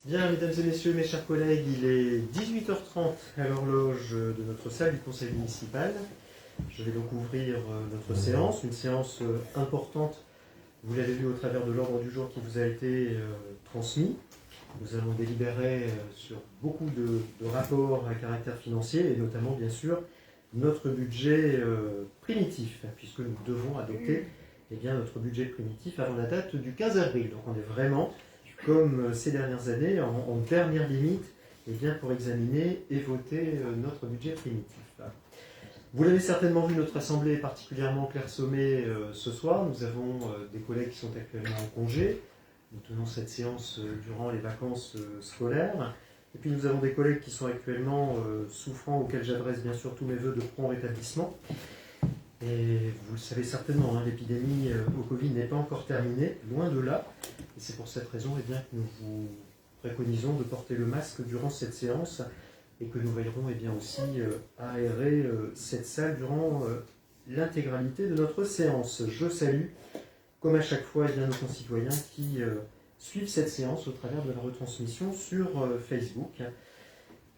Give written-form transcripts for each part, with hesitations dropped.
Bien, mesdames et messieurs, mes chers collègues, il est 18h30 à l'horloge de notre salle du conseil municipal. Je vais donc ouvrir notre séance, une séance importante. Vous l'avez vu au travers de l'ordre du jour qui vous a été transmis. Nous allons délibérer sur beaucoup de rapports à caractère financier et notamment, bien sûr, notre budget primitif, puisque nous devons adopter notre budget primitif avant la date du 15 avril. Donc on est vraiment, comme ces dernières années, en dernière limite pour examiner et voter notre budget primitif. Vous l'avez certainement vu, notre assemblée est particulièrement clairsemée ce soir. Nous avons des collègues qui sont actuellement en congé. Nous tenons cette séance durant les vacances scolaires. Et puis nous avons des collègues qui sont actuellement souffrants, auxquels j'adresse bien sûr tous mes voeux de prompt rétablissement. Et vous le savez certainement, l'épidémie au Covid n'est pas encore terminée, loin de là. Et c'est pour cette raison que nous vous préconisons de porter le masque durant cette séance et que nous veillerons aussi à aérer cette salle durant l'intégralité de notre séance. Je salue, comme à chaque fois, nos concitoyens qui suivent cette séance au travers de la retransmission sur Facebook.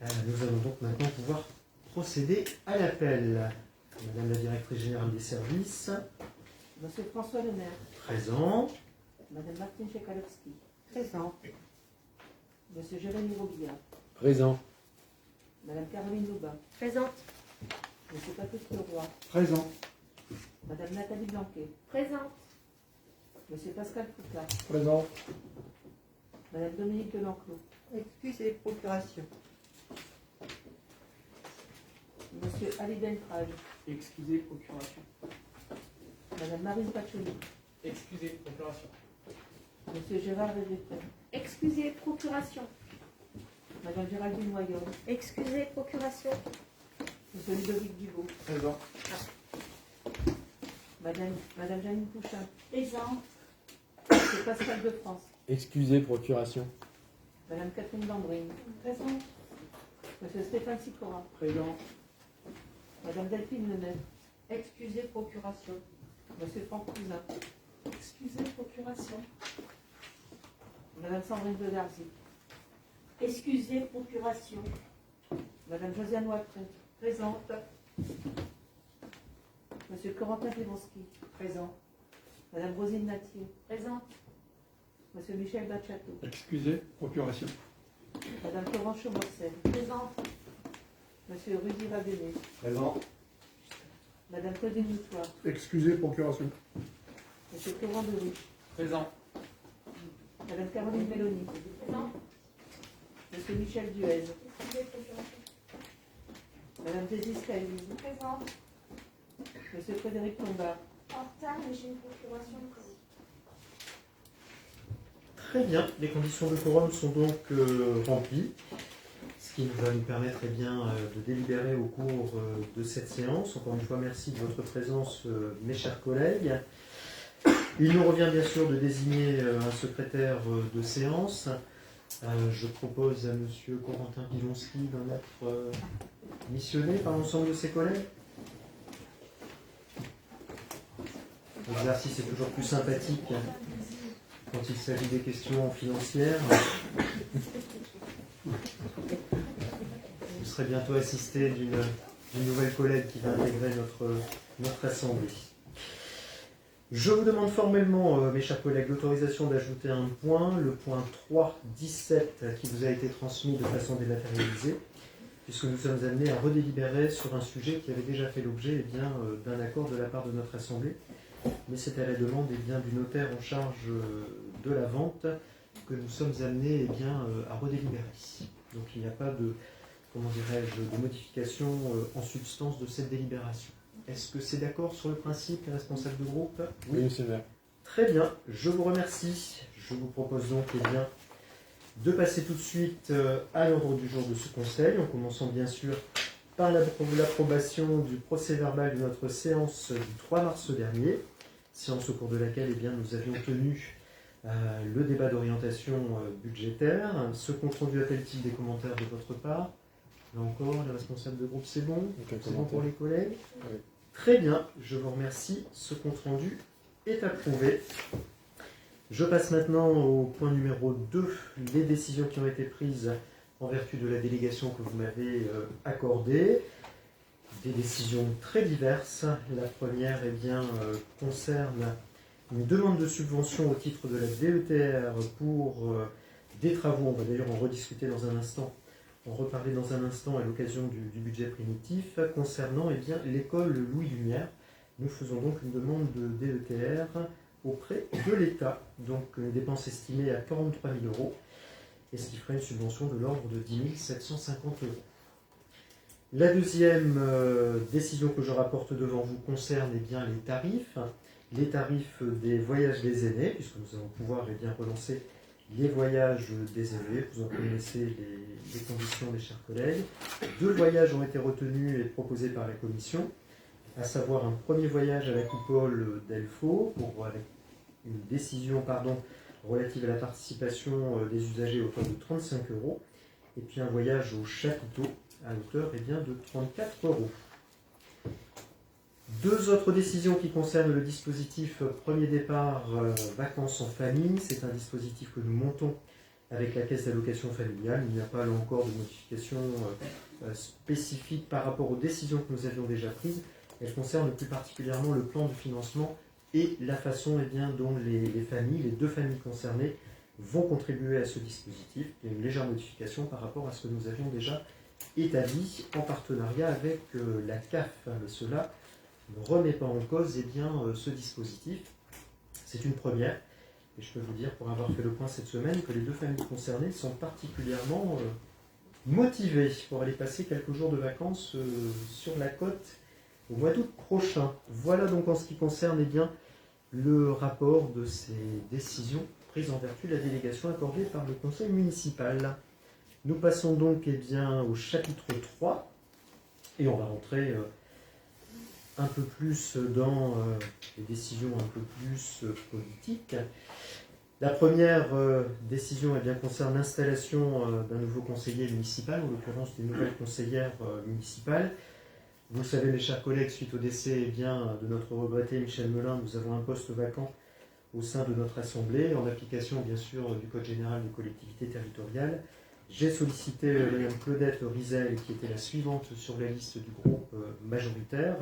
Nous allons donc maintenant pouvoir procéder à l'appel. Madame la directrice générale des services. Monsieur François Lemaire. Présent. Madame Martine Chekalowski. Présent. Monsieur Jérémy Robillard. Présent. Madame Caroline Loubin. Présente. Monsieur Patrick Leroy. Présent. Madame Nathalie Blanquet. Présente. Monsieur Pascal Foucault. Présent. Madame Dominique Delanclos. Excusez, procuration. Monsieur Ali Delfrage. Excusez, procuration. Madame Marine Pacholi. Excusez, procuration. Monsieur Gérard Végétin. Excusez, procuration. Madame Géraldine Noyon. Excusez, procuration. Monsieur Ludovic Dubois. Présent. Madame Janine Pouchin. Présente. Monsieur Pascal de France. Excusez, procuration. Madame Catherine Dambrine. Présente. Monsieur Stéphane Sicora. Présent. Madame Delphine Lemay. Excusez, procuration. Monsieur Franck Cousin. Excusez, procuration. Madame Sandrine de Garzy. Excusez, procuration. Madame Josiane Watron. Présente. Monsieur Corentin Pironski. Présent. Madame Rosine Nattier. Présente. Monsieur Michel Bachateau. Excusez, procuration. Madame Florence Chaumorcel. Présente. Monsieur Rudy Ravenet. Présent. Madame Claudine Moutoir. Excusez, procuration. Monsieur Florent Deruche. Présent. Madame Caroline Méloni. Présente. Monsieur Michel Duez. Excusez, procuration. Madame Désis Caïs. Présente. Monsieur Frédéric Lombard. En retard, mais j'ai une procuration ici. Très bien, les conditions de quorum sont donc remplies, ce qui va nous permettre de délibérer au cours de cette séance. Encore une fois, merci de votre présence, mes chers collègues. Il nous revient bien sûr de désigner un secrétaire de séance. Je propose à monsieur Corentin Pironski d'en être missionné par l'ensemble de ses collègues. L'exercice est toujours plus sympathique quand il s'agit des questions financières. Vous serez bientôt assisté d'une nouvelle collègue qui va intégrer notre assemblée. Je vous demande formellement, mes chers collègues, l'autorisation d'ajouter un point, le point 3.17 qui vous a été transmis de façon dématérialisée, puisque nous sommes amenés à redélibérer sur un sujet qui avait déjà fait l'objet d'un accord de la part de notre assemblée. Mais c'est à la demande du notaire en charge de la vente que nous sommes amenés à redélibérer. Donc il n'y a pas de modification en substance de cette délibération. Est-ce que c'est d'accord sur le principe, les responsables de groupe? Oui, c'est vrai. Très bien, je vous remercie. Je vous propose donc de passer tout de suite à l'ordre du jour de ce conseil, en commençant bien sûr par l'approbation du procès-verbal de notre séance du 3 mars dernier, séance au cours de laquelle nous avions tenu le débat d'orientation budgétaire. Ce compte-rendu appelle-t-il des commentaires de votre part? Là encore, les responsables de groupe, c'est bon? C'est bon pour les collègues? Oui. Très bien, je vous remercie. Ce compte-rendu est approuvé. Je passe maintenant au point numéro 2, les décisions qui ont été prises en vertu de la délégation que vous m'avez accordée. Des décisions très diverses. La première concerne une demande de subvention au titre de la DETR pour des travaux. On va d'ailleurs en rediscuter dans un instant, en reparler dans un instant à l'occasion du budget primitif, concernant l'école Louis Lumière. Nous faisons donc une demande de DETR auprès de l'État, donc une dépense estimée à 43 000 €, et ce qui ferait une subvention de l'ordre de 10 750 €. La deuxième décision que je rapporte devant vous concerne les tarifs. Les tarifs des voyages des aînés, puisque nous allons pouvoir relancer les voyages des aînés. Vous en connaissez les conditions, mes chers collègues. 2 voyages ont été retenus et proposés par la Commission, à savoir un premier voyage à la coupole d'Elfaux, avec une décision relative à la participation des usagers à hauteur de 35 €, et puis un voyage au chapiteau à hauteur de 34 €. 2 autres décisions qui concernent le dispositif premier départ vacances en famille. C'est un dispositif que nous montons avec la caisse d'allocation familiale. Il n'y a pas là encore de modification spécifique par rapport aux décisions que nous avions déjà prises. Elles concernent plus particulièrement le plan de financement et la façon dont les familles, les 2 familles concernées, vont contribuer à ce dispositif. Il y a une légère modification par rapport à ce que nous avions déjà établi en partenariat avec la CAF. Mais cela ne remet pas en cause ce dispositif. C'est une première. Et je peux vous dire, pour avoir fait le point cette semaine, que les 2 familles concernées sont particulièrement motivées pour aller passer quelques jours de vacances sur la côte au mois d'août prochain. Voilà donc en ce qui concerne le rapport de ces décisions prises en vertu de la délégation accordée par le conseil municipal. Nous passons donc au chapitre 3 et on va rentrer un peu plus dans les décisions un peu plus politiques. La première décision concerne l'installation d'un nouveau conseiller municipal, en l'occurrence des nouvelles conseillères municipales. Vous le savez, mes chers collègues, suite au décès de notre regretté Michel Melin, nous avons un poste vacant au sein de notre assemblée, en application bien sûr du Code général des collectivités territoriales. J'ai sollicité Mme Claudette Rizel, qui était la suivante sur la liste du groupe majoritaire.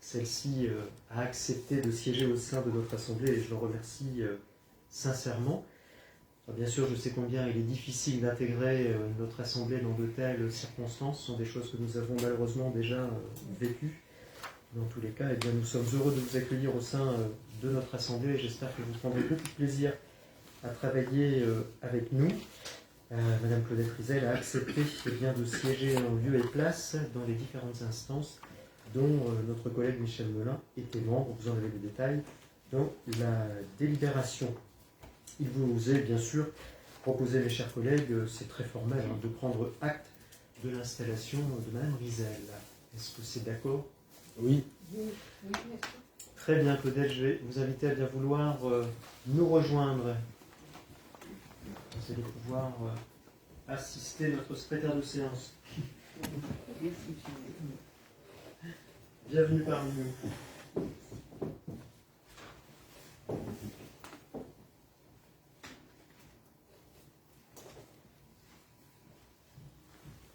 Celle-ci a accepté de siéger au sein de notre assemblée et je le remercie sincèrement. Alors, bien sûr, je sais combien il est difficile d'intégrer notre assemblée dans de telles circonstances. Ce sont des choses que nous avons malheureusement déjà vécues. Dans tous les cas, nous sommes heureux de vous accueillir au sein de notre assemblée et j'espère que vous prendrez beaucoup de plaisir à travailler avec nous. Madame Claudette Rizel a accepté de siéger en lieu et place dans les différentes instances dont notre collègue Michel Melin était membre. Vous en avez les détails dans la délibération. Il vous est bien sûr proposé, mes chers collègues, c'est très formel, de prendre acte de l'installation de Madame Rizel. Est-ce que c'est d'accord? Oui. Très bien, Claudette, je vais vous inviter à bien vouloir nous rejoindre. Vous allez pouvoir assister notre secrétaire de séance. Bienvenue parmi nous.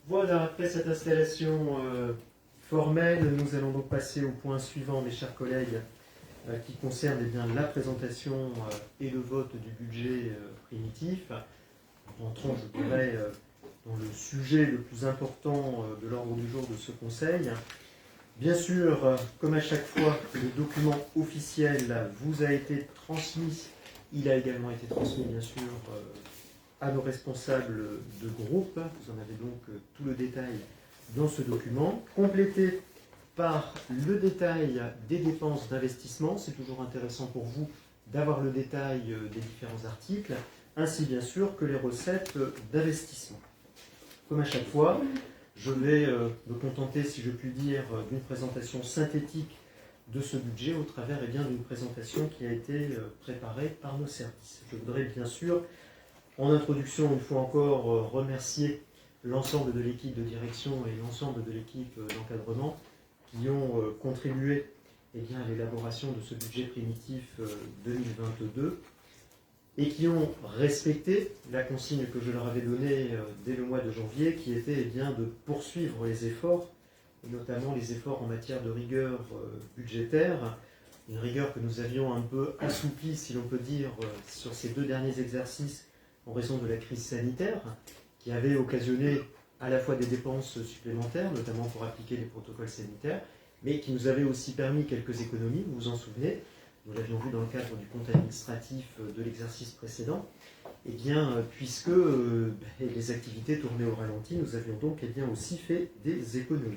Voilà, après cette installation formelle, nous allons donc passer au point suivant, mes chers collègues, qui concerne la présentation et le vote du budget primitif. Entrons, je dirais, dans le sujet le plus important de l'ordre du jour de ce conseil. Bien sûr, comme à chaque fois, le document officiel vous a été transmis. Il a également été transmis, bien sûr, à nos responsables de groupe. Vous en avez donc tout le détail dans ce document, complété par le détail des dépenses d'investissement. C'est toujours intéressant pour vous d'avoir le détail des différents articles, ainsi bien sûr que les recettes d'investissement. Comme à chaque fois, je vais me contenter, si je puis dire, d'une présentation synthétique de ce budget au travers d'une présentation qui a été préparée par nos services. Je voudrais bien sûr, en introduction, une fois encore, remercier l'ensemble de l'équipe de direction et l'ensemble de l'équipe d'encadrement qui ont contribué à l'élaboration de ce budget primitif 2022. et qui ont respecté la consigne que je leur avais donnée dès le mois de janvier, qui était bien de poursuivre les efforts, et notamment les efforts en matière de rigueur budgétaire, une rigueur que nous avions un peu assouplie, si l'on peut dire, sur ces 2 derniers exercices en raison de la crise sanitaire, qui avait occasionné à la fois des dépenses supplémentaires, notamment pour appliquer les protocoles sanitaires, mais qui nous avait aussi permis quelques économies, vous vous en souvenez, nous l'avions vu dans le cadre du compte administratif de l'exercice précédent, et bien, puisque les activités tournaient au ralenti, nous avions donc aussi fait des économies.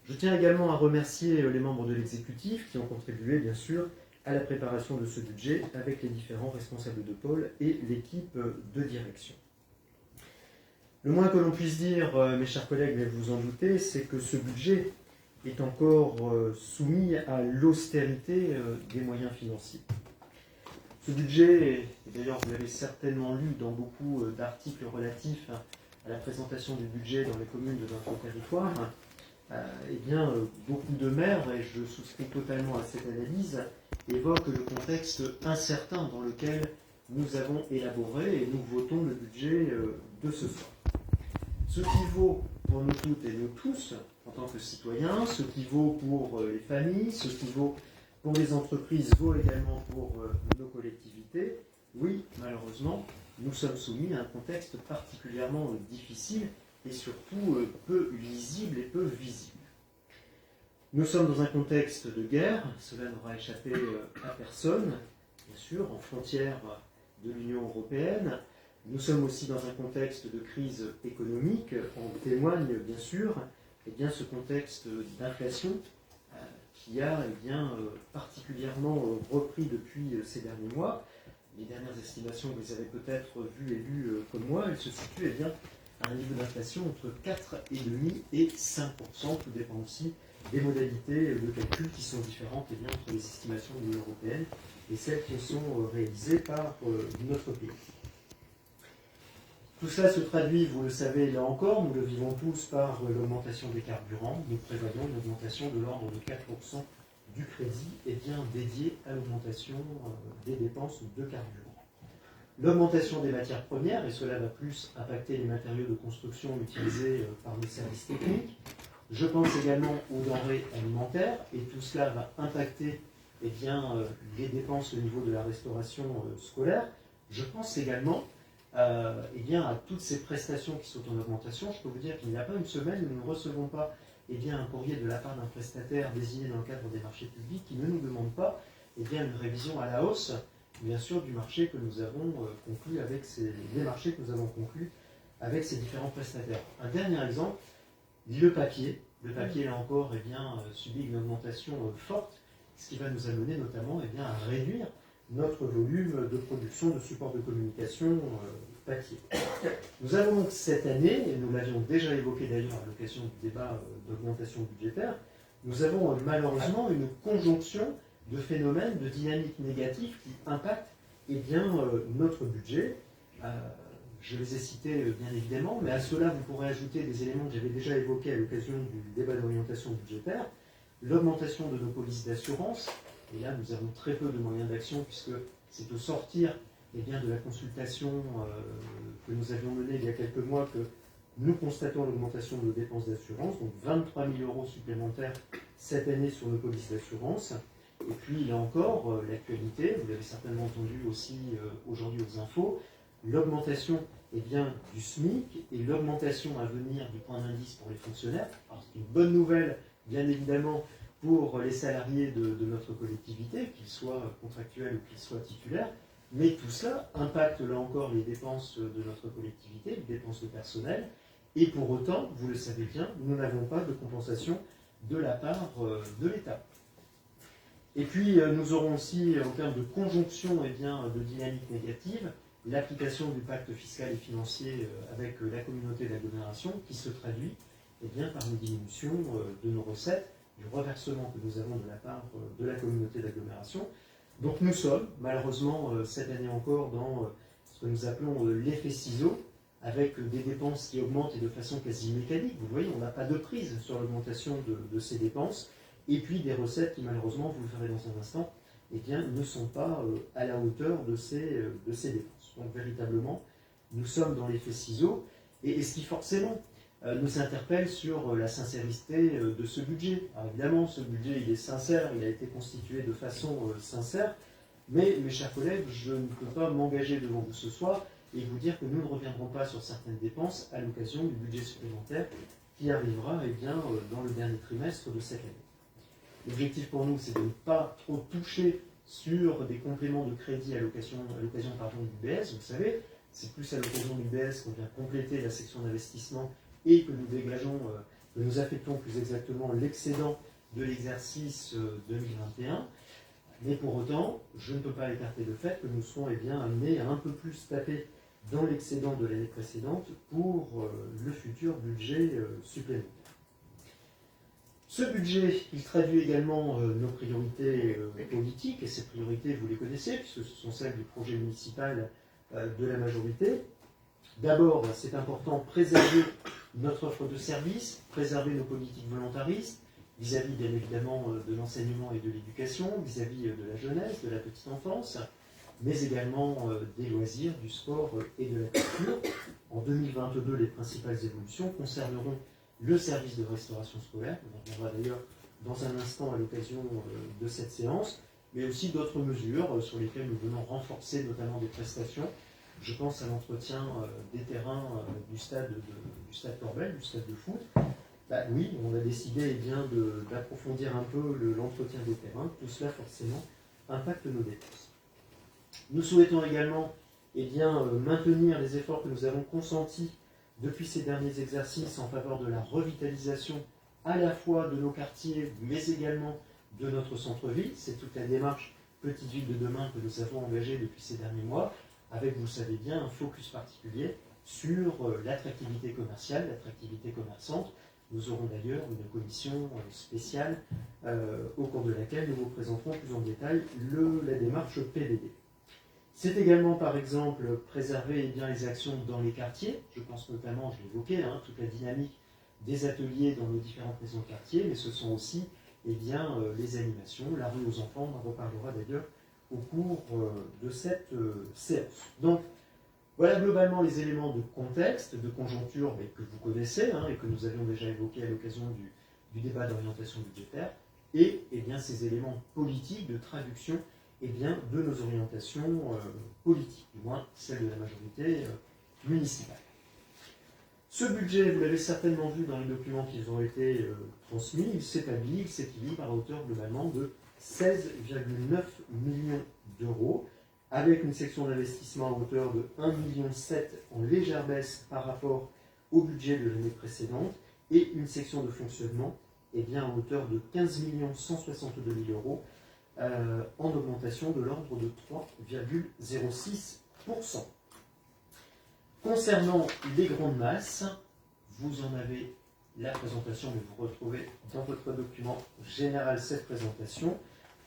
Je tiens également à remercier les membres de l'exécutif qui ont contribué, bien sûr, à la préparation de ce budget avec les différents responsables de pôle et l'équipe de direction. Le moins que l'on puisse dire, mes chers collègues, mais vous en doutez, c'est que ce budget est encore soumis à l'austérité des moyens financiers. Ce budget, et d'ailleurs vous l'avez certainement lu dans beaucoup d'articles relatifs à la présentation du budget dans les communes de notre territoire, beaucoup de maires, et je souscris totalement à cette analyse, évoquent le contexte incertain dans lequel nous avons élaboré et nous votons le budget de ce soir. Ce qui vaut pour nous toutes et nous tous, en tant que citoyens, ce qui vaut pour les familles, ce qui vaut pour les entreprises, vaut également pour nos collectivités. Oui, malheureusement, nous sommes soumis à un contexte particulièrement difficile et surtout peu lisible et peu visible. Nous sommes dans un contexte de guerre, cela n'aura échappé à personne, bien sûr, en frontière de l'Union européenne. Nous sommes aussi dans un contexte de crise économique, en témoigne bien sûr ce contexte d'inflation qui a particulièrement repris depuis ces derniers mois. Les dernières estimations, vous les avez peut-être vues et lues comme moi, elles se situent à un niveau d'inflation entre 4,5% et 5%, tout dépend aussi des modalités de calcul qui sont différentes entre les estimations de l'Union européenne et celles qui sont réalisées par notre pays. Tout cela se traduit, vous le savez là encore, nous le vivons tous par l'augmentation des carburants. Nous prévoyons une augmentation de l'ordre de 4% du crédit dédié à l'augmentation des dépenses de carburant. L'augmentation des matières premières, et cela va plus impacter les matériaux de construction utilisés par nos services techniques. Je pense également aux denrées alimentaires, et tout cela va impacter les dépenses au niveau de la restauration scolaire. Je pense également à toutes ces prestations qui sont en augmentation. Je peux vous dire qu'il n'y a pas une semaine où nous ne recevons pas un courrier de la part d'un prestataire désigné dans le cadre des marchés publics qui ne nous demande pas une révision à la hausse, bien sûr, du marché que nous avons conclu avec les marchés que nous avons conclus avec ces différents prestataires. Un dernier exemple, le papier. Le papier, là encore, subit une augmentation forte, ce qui va nous amener notamment à réduire notre volume de production de supports de communication papier. Nous avons donc cette année, et nous l'avions déjà évoqué d'ailleurs à l'occasion du débat d'augmentation budgétaire, nous avons malheureusement une conjonction de phénomènes, de dynamiques négatives qui impactent notre budget. Je les ai cités bien évidemment, mais à cela vous pourrez ajouter des éléments que j'avais déjà évoqués à l'occasion du débat d'orientation budgétaire, l'augmentation de nos polices d'assurance, et là nous avons très peu de moyens d'action puisque c'est au sortir de la consultation que nous avions menée il y a quelques mois que nous constatons l'augmentation de nos dépenses d'assurance, donc 23 000 € supplémentaires cette année sur nos polices d'assurance. Et puis là encore, l'actualité, vous l'avez certainement entendu aussi aujourd'hui aux infos, l'augmentation du SMIC et l'augmentation à venir du point d'indice pour les fonctionnaires. Alors c'est une bonne nouvelle, bien évidemment, pour les salariés de notre collectivité, qu'ils soient contractuels ou qu'ils soient titulaires, mais tout cela impacte là encore les dépenses de notre collectivité, les dépenses de personnel, et pour autant, vous le savez bien, nous n'avons pas de compensation de la part de l'État. Et puis nous aurons aussi, en termes de conjonction de dynamique négative, l'application du pacte fiscal et financier avec la communauté d'agglomération qui se traduit par une diminution de nos recettes, du reversement que nous avons de la part de la communauté d'agglomération. Donc nous sommes malheureusement cette année encore dans ce que nous appelons l'effet ciseau, avec des dépenses qui augmentent et de façon quasi mécanique. Vous voyez, on n'a pas de prise sur l'augmentation de ces dépenses, et puis des recettes qui malheureusement, vous le verrez dans un instant, eh bien, ne sont pas à la hauteur de ces dépenses. Donc véritablement, nous sommes dans l'effet ciseau, et ce qui forcément nous interpelle sur la sincérité de ce budget. Alors évidemment, ce budget, il est sincère, il a été constitué de façon sincère, mais mes chers collègues, je ne peux pas m'engager devant vous ce soir et vous dire que nous ne reviendrons pas sur certaines dépenses à l'occasion du budget supplémentaire qui arrivera dans le dernier trimestre de cette année. L'objectif pour nous, c'est de ne pas trop toucher sur des compléments de crédit à l'occasion du BS. Vous savez, c'est plus à l'occasion du BS qu'on vient compléter la section d'investissement et que nous dégageons, que nous affectons plus exactement l'excédent de l'exercice 2021. Mais pour autant, je ne peux pas écarter le fait que nous serons amenés à un peu plus taper dans l'excédent de l'année précédente pour le futur budget supplémentaire. Ce budget, il traduit également nos priorités politiques, et ces priorités, vous les connaissez, puisque ce sont celles du projet municipal de la majorité. D'abord, c'est important, préserver notre offre de services, préserver nos politiques volontaristes, vis-à-vis bien évidemment de l'enseignement et de l'éducation, vis-à-vis de la jeunesse, de la petite enfance, mais également des loisirs, du sport et de la culture. En 2022, les principales évolutions concerneront le service de restauration scolaire, on en reviendra d'ailleurs dans un instant à l'occasion de cette séance, mais aussi d'autres mesures sur lesquelles nous venons renforcer notamment des prestations. Je pense à l'entretien des terrains du stade Corbel, du stade de foot. Oui, on a décidé d'approfondir un peu l'entretien des terrains. Tout cela forcément impacte nos dépenses. Nous souhaitons également maintenir les efforts que nous avons consentis depuis ces derniers exercices en faveur de la revitalisation à la fois de nos quartiers, mais également de notre centre-ville. C'est toute la démarche Petite Ville de demain que nous avons engagée depuis ces derniers mois, avec, vous le savez bien, un focus particulier sur l'attractivité commerciale, l'attractivité commerçante. Nous aurons d'ailleurs une commission spéciale au cours de laquelle nous vous présenterons plus en détail la démarche PDD. C'est également, par exemple, préserver les actions dans les quartiers. Je pense notamment, je l'évoquais, toute la dynamique des ateliers dans nos différentes maisons de quartier, mais ce sont aussi les animations, la rue aux enfants, on en reparlera d'ailleurs au cours de cette séance. Donc, voilà globalement les éléments de contexte, de conjoncture que vous connaissez et que nous avions déjà évoqués à l'occasion du débat d'orientation budgétaire, et ces éléments politiques de traduction de nos orientations politiques, du moins celles de la majorité municipale. Ce budget, vous l'avez certainement vu dans les documents qui ont été transmis, il s'équilibre à hauteur globalement de 16,9 millions d'euros, avec une section d'investissement à hauteur de 1,7 million en légère baisse par rapport au budget de l'année précédente, et une section de fonctionnement à hauteur de 15 162 000 euros, en augmentation de l'ordre de 3,06%. Concernant les grandes masses, vous en avez la présentation, mais vous retrouvez dans votre document général cette présentation.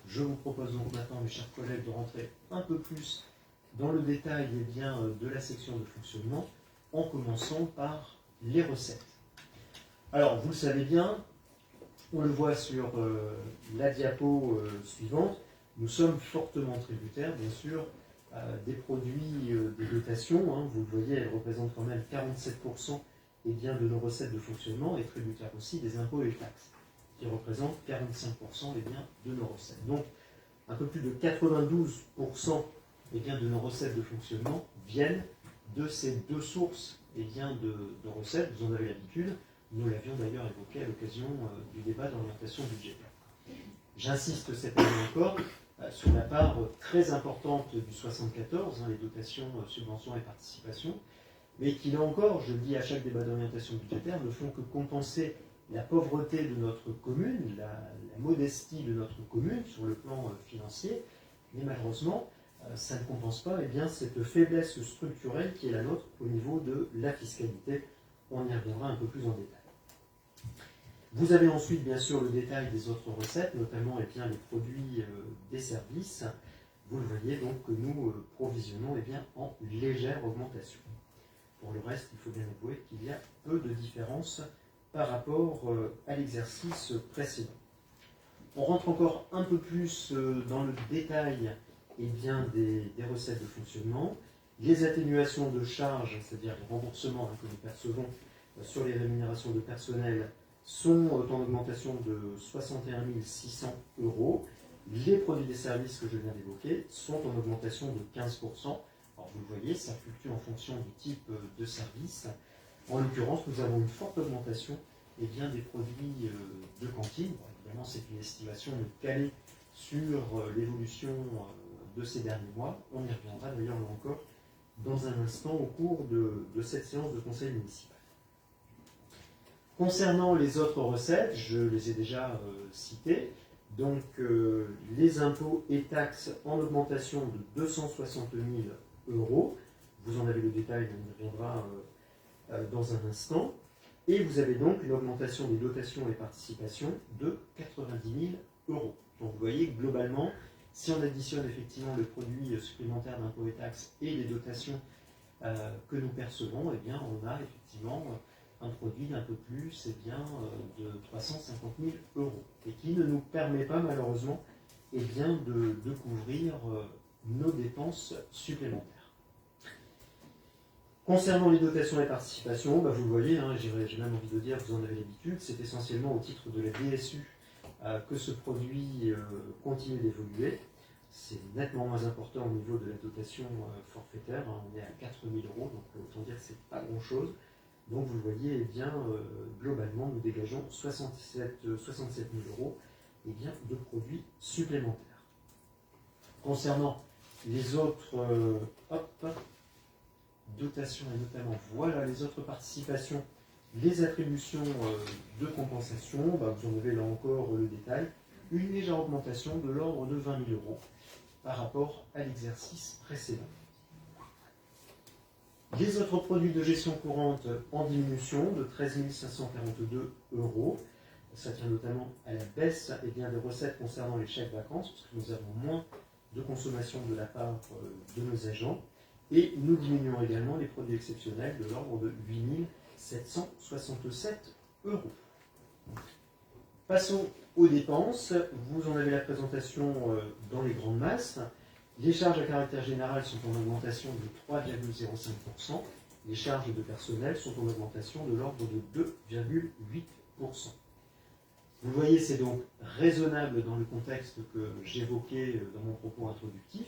Je vous propose donc maintenant, mes chers collègues, de rentrer un peu plus dans le détail de la section de fonctionnement, en commençant par les recettes. Alors, vous le savez bien, on le voit sur la diapo suivante, nous sommes fortement tributaires, bien sûr, des produits des dotations. Vous le voyez, elles représentent quand même 47% de nos recettes de fonctionnement, et tributaires aussi des impôts et taxes, qui représentent 45% de nos recettes. Donc, un peu plus de 92% de nos recettes de fonctionnement viennent de ces deux sources de recettes. Vous en avez l'habitude, nous l'avions d'ailleurs évoqué à l'occasion du débat d'orientation budgétaire. J'insiste cette année encore sur la part très importante du 74, les dotations, subventions et participations, mais qui, là encore, je le dis à chaque débat d'orientation budgétaire, ne font que compenser la pauvreté de notre commune, la modestie de notre commune sur le plan financier, mais malheureusement, ça ne compense pas cette faiblesse structurelle qui est la nôtre au niveau de la fiscalité. On y reviendra un peu plus en détail. Vous avez ensuite, bien sûr, le détail des autres recettes, notamment les produits des services. Vous le voyez donc que nous provisionnons en légère augmentation. Pour le reste, il faut bien avouer qu'il y a peu de différence par rapport à l'exercice précédent. On rentre encore un peu plus dans le détail des recettes de fonctionnement. Les atténuations de charges, c'est-à-dire les remboursements que nous percevons sur les rémunérations de personnel, sont en augmentation de 61 600 euros. Les produits des services que je viens d'évoquer sont en augmentation de 15%. Alors vous le voyez, ça fluctue en fonction du type de service. En l'occurrence, nous avons une forte augmentation des produits de cantine. Bon, évidemment, c'est une estimation calée sur l'évolution de ces derniers mois. On y reviendra d'ailleurs là encore dans un instant au cours de cette séance de conseil municipal. Concernant les autres recettes, je les ai déjà citées. Donc les impôts et taxes en augmentation de 260 000 euros. Vous en avez le détail, on y reviendra dans un instant. Et vous avez donc une augmentation des dotations et participations de 90 000 euros. Donc vous voyez, globalement, si on additionne effectivement le produit supplémentaire d'impôts et taxes et les dotations que nous percevons, eh bien, on a effectivement un produit d'un peu plus de 350 000 euros. Et qui ne nous permet pas malheureusement de couvrir nos dépenses supplémentaires. Concernant les dotations et participations, vous le voyez, j'ai même envie de dire, vous en avez l'habitude, c'est essentiellement au titre de la DSU que ce produit continue d'évoluer. C'est nettement moins important au niveau de la dotation forfaitaire, on est à 4 000 euros, donc autant dire que ce n'est pas grand-chose. Donc vous le voyez, globalement, nous dégageons 67 000 euros de produits supplémentaires. Concernant les autres dotations et notamment les autres participations, les attributions de compensation, vous en avez là encore le détail, une légère augmentation de l'ordre de 20 000 euros par rapport à l'exercice précédent. Les autres produits de gestion courante en diminution de 13 542 euros. Ça tient notamment à la baisse des recettes concernant les chèques vacances, parce que nous avons moins de consommation de la part de nos agents. Et nous diminuons également les produits exceptionnels de l'ordre de 8 767 euros. Passons aux dépenses. Vous en avez la présentation dans les grandes masses. Les charges à caractère général sont en augmentation de 3,05%. Les charges de personnel sont en augmentation de l'ordre de 2,8%. Vous voyez, c'est donc raisonnable dans le contexte que j'évoquais dans mon propos introductif,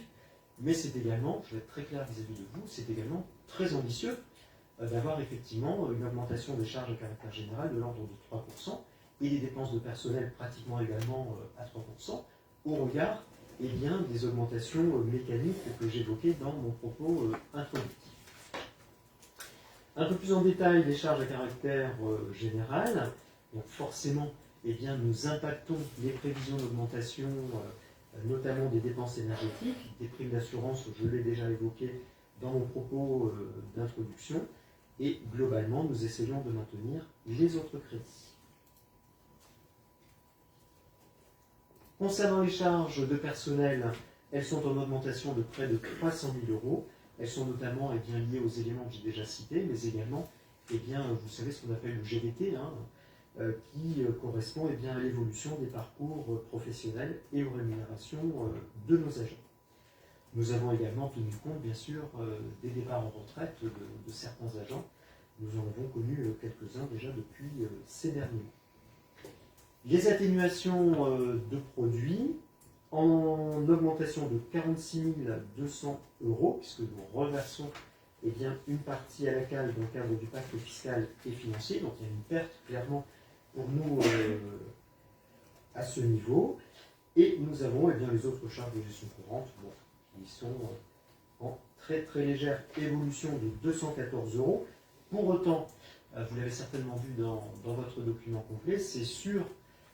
mais c'est également, je vais être très clair vis-à-vis de vous, c'est également très ambitieux d'avoir effectivement une augmentation des charges à caractère général de l'ordre de 3% et des dépenses de personnel pratiquement également à 3% au regard des augmentations mécaniques que j'évoquais dans mon propos introductif. Un peu plus en détail, les charges à caractère général. Donc forcément, nous impactons les prévisions d'augmentation, notamment des dépenses énergétiques, des primes d'assurance, je l'ai déjà évoqué dans mon propos d'introduction, et globalement, nous essayons de maintenir les autres crédits. Concernant les charges de personnel, elles sont en augmentation de près de 300 000 euros. Elles sont notamment liées aux éléments que j'ai déjà cités, mais également, vous savez ce qu'on appelle le GVT, qui correspond à l'évolution des parcours professionnels et aux rémunérations de nos agents. Nous avons également tenu compte, bien sûr, des départs en retraite de certains agents. Nous en avons connu quelques-uns déjà depuis ces derniers mois. Les atténuations de produits en augmentation de 46 200 euros, puisque nous reversons une partie à la CAL dans le cadre du pacte fiscal et financier. Donc il y a une perte clairement pour nous à ce niveau. Et nous avons les autres charges de gestion courante qui sont en très très légère évolution de 214 euros. Pour autant, vous l'avez certainement vu dans votre document complet, c'est sur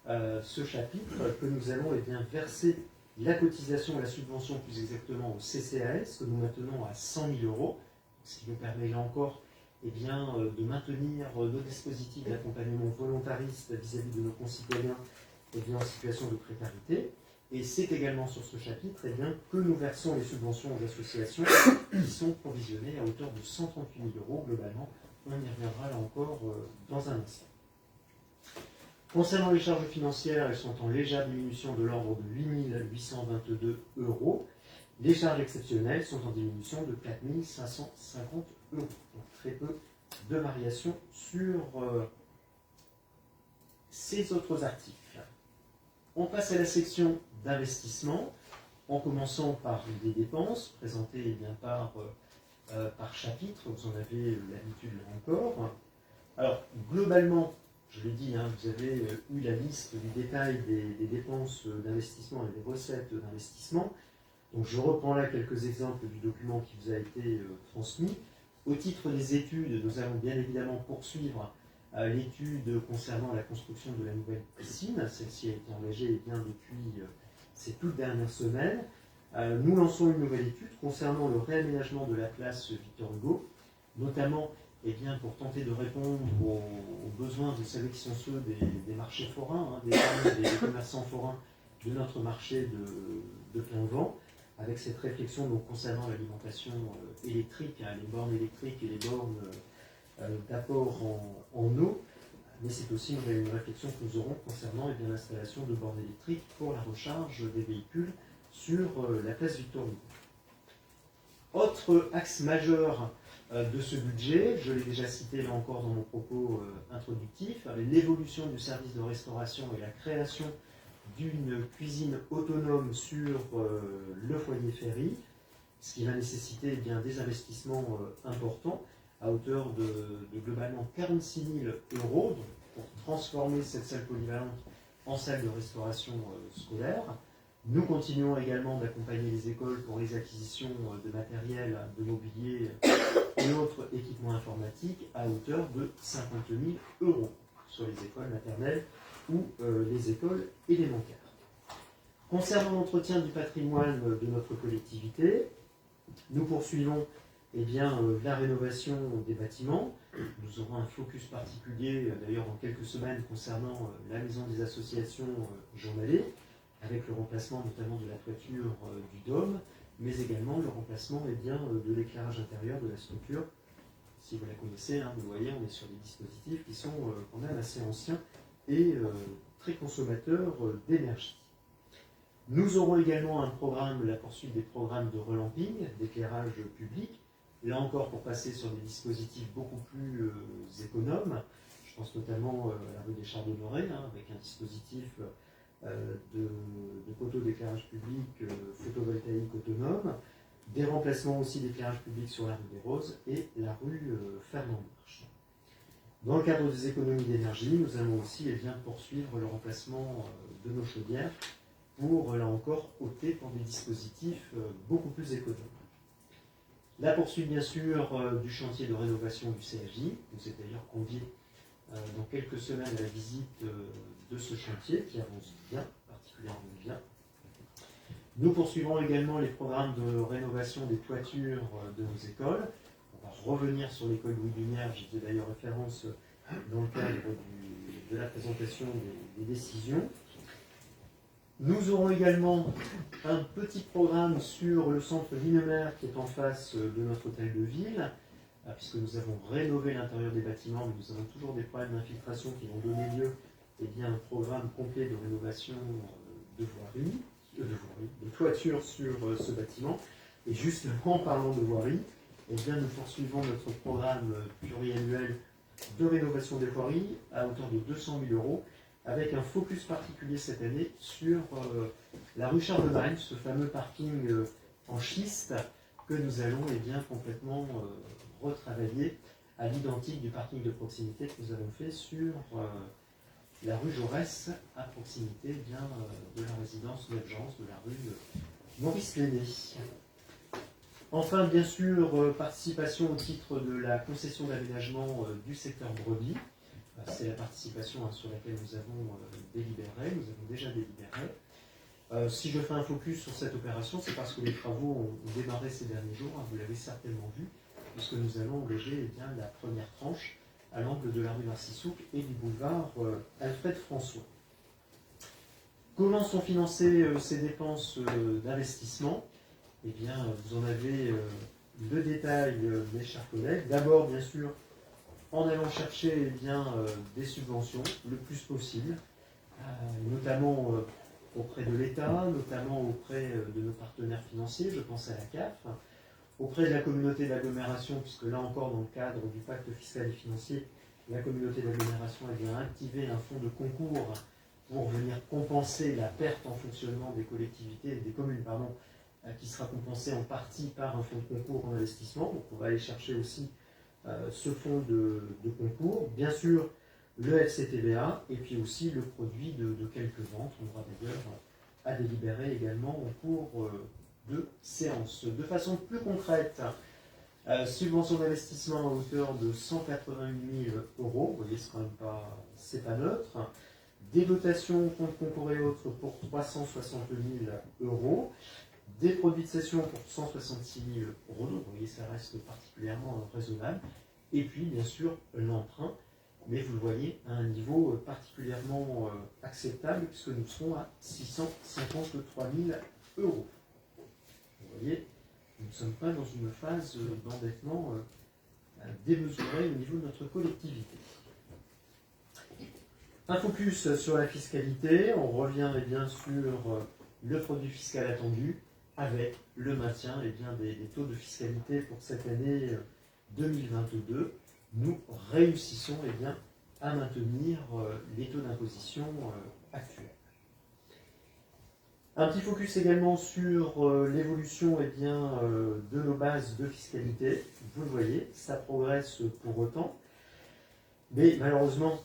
ce chapitre que nous allons verser la cotisation et la subvention plus exactement au CCAS, que nous maintenons à 100 000 euros, ce qui nous permet là encore de maintenir nos dispositifs d'accompagnement volontariste vis-à-vis de nos concitoyens en situation de précarité. Et c'est également sur ce chapitre que nous versons les subventions aux associations qui sont provisionnées à hauteur de 138 000 euros globalement. On y reviendra là encore dans un instant. Concernant les charges financières, elles sont en légère diminution de l'ordre de 8 822 euros. Les charges exceptionnelles sont en diminution de 4 550 euros. Donc très peu de variations sur ces autres articles. On passe à la section d'investissement, en commençant par les dépenses, présentées bien par chapitre, vous en avez l'habitude là encore. Alors, globalement, je l'ai dit, vous avez eu la liste du détail des dépenses d'investissement et des recettes d'investissement. Donc, je reprends là quelques exemples du document qui vous a été transmis. Au titre des études, nous allons bien évidemment poursuivre l'étude concernant la construction de la nouvelle piscine. Celle-ci a été engagée depuis ces toutes dernières semaines. Nous lançons une nouvelle étude concernant le réaménagement de la place Victor Hugo, notamment pour tenter de répondre aux besoins, vous savez, qui sont ceux des marchés forains, des commerçants forains de notre marché de plein vent, avec cette réflexion donc, concernant l'alimentation électrique, les bornes électriques et les bornes d'apport en eau, mais c'est aussi une réflexion que nous aurons concernant l'installation de bornes électriques pour la recharge des véhicules sur la place Victor Hugo. Autre axe majeur de ce budget, je l'ai déjà cité là encore dans mon propos introductif, l'évolution du service de restauration et la création d'une cuisine autonome sur le foyer Ferry, ce qui va nécessiter des investissements importants à hauteur de globalement 46 000 euros donc, pour transformer cette salle polyvalente en salle de restauration scolaire. Nous continuons également d'accompagner les écoles pour les acquisitions de matériel, de mobilier et autres équipements informatiques à hauteur de 50 000 euros sur les écoles maternelles ou les écoles élémentaires. Concernant l'entretien du patrimoine de notre collectivité, nous poursuivons la rénovation des bâtiments. Nous aurons un focus particulier, d'ailleurs dans quelques semaines, concernant la maison des associations Jean Mallet, avec le remplacement notamment de la toiture du dôme, mais également le remplacement de l'éclairage intérieur de la structure. Si vous la connaissez, vous voyez, on est sur des dispositifs qui sont quand même assez anciens et très consommateurs d'énergie. Nous aurons également la poursuite des programmes de relamping, d'éclairage public, là encore pour passer sur des dispositifs beaucoup plus économes. Je pense notamment à la rue des Chardonnerets, avec un dispositif de poteaux d'éclairage public photovoltaïque autonome, des remplacements aussi d'éclairage public sur la rue des Roses et la rue Fernand Marche. Dans le cadre des économies d'énergie, nous allons aussi poursuivre le remplacement de nos chaudières pour, là encore, opter pour des dispositifs beaucoup plus économes. La poursuite, bien sûr, du chantier de rénovation du CFJ. Vous êtes d'ailleurs conviés dans quelques semaines à la visite de ce chantier qui avance bien, particulièrement bien. Nous poursuivrons également les programmes de rénovation des toitures de nos écoles. On va revenir sur l'école Louis Lumière, j'y faisais d'ailleurs référence dans le cadre de la présentation des décisions. Nous aurons également un petit programme sur le centre Linemer qui est en face de notre hôtel de ville, puisque nous avons rénové l'intérieur des bâtiments, mais nous avons toujours des problèmes d'infiltration qui vont donner lieu à un programme complet de rénovation de toiture sur ce bâtiment. Et justement, en parlant de voirie, nous poursuivons notre programme pluriannuel de rénovation des voiries à hauteur de 200 000 euros, avec un focus particulier cette année sur la rue Charlemagne, ce fameux parking en schiste que nous allons complètement retravailler à l'identique du parking de proximité que nous avons fait sur la rue Jaurès, à proximité de la résidence d'urgence de la rue Maurice Lenné. Enfin, bien sûr, participation au titre de la concession d'aménagement du secteur Brebis. C'est la participation sur laquelle nous avons déjà délibéré. Si je fais un focus sur cette opération, c'est parce que les travaux ont démarré ces derniers jours, vous l'avez certainement vu, puisque nous allons engager la première tranche à l'angle de la rue Narcissouk et du boulevard Alfred François. Comment sont financées ces dépenses d'investissement ? Vous en avez le détail, mes chers collègues. D'abord, bien sûr, en allant chercher des subventions le plus possible, notamment auprès de l'État, notamment auprès de nos partenaires financiers, je pense à la CAF, auprès de la communauté d'agglomération, puisque là encore, dans le cadre du pacte fiscal et financier, la communauté d'agglomération a bien activé un fonds de concours pour venir compenser la perte en fonctionnement des collectivités, des communes, qui sera compensée en partie par un fonds de concours en investissement. Donc on va aller chercher aussi ce fonds de concours. Bien sûr, le FCTVA, et puis aussi le produit de quelques ventes. On aura d'ailleurs à délibérer également en cours de séance. De façon plus concrète, subvention d'investissement à hauteur de 188 000 euros, vous voyez, c'est pas neutre. Des dotations, fonds de concours et autres pour 360 000 euros. Des produits de cession pour 166 000 euros, donc vous voyez, ça reste particulièrement raisonnable. Et puis, bien sûr, l'emprunt, mais vous le voyez, à un niveau particulièrement acceptable, puisque nous serons à 653 000 euros. Vous voyez, nous ne sommes pas dans une phase d'endettement démesurée au niveau de notre collectivité. Un focus sur la fiscalité, on revient sur le produit fiscal attendu, avec le maintien des taux de fiscalité pour cette année 2022. Nous réussissons à maintenir les taux d'imposition actuels. Un petit focus également sur l'évolution de nos bases de fiscalité. Vous le voyez, ça progresse pour autant, mais malheureusement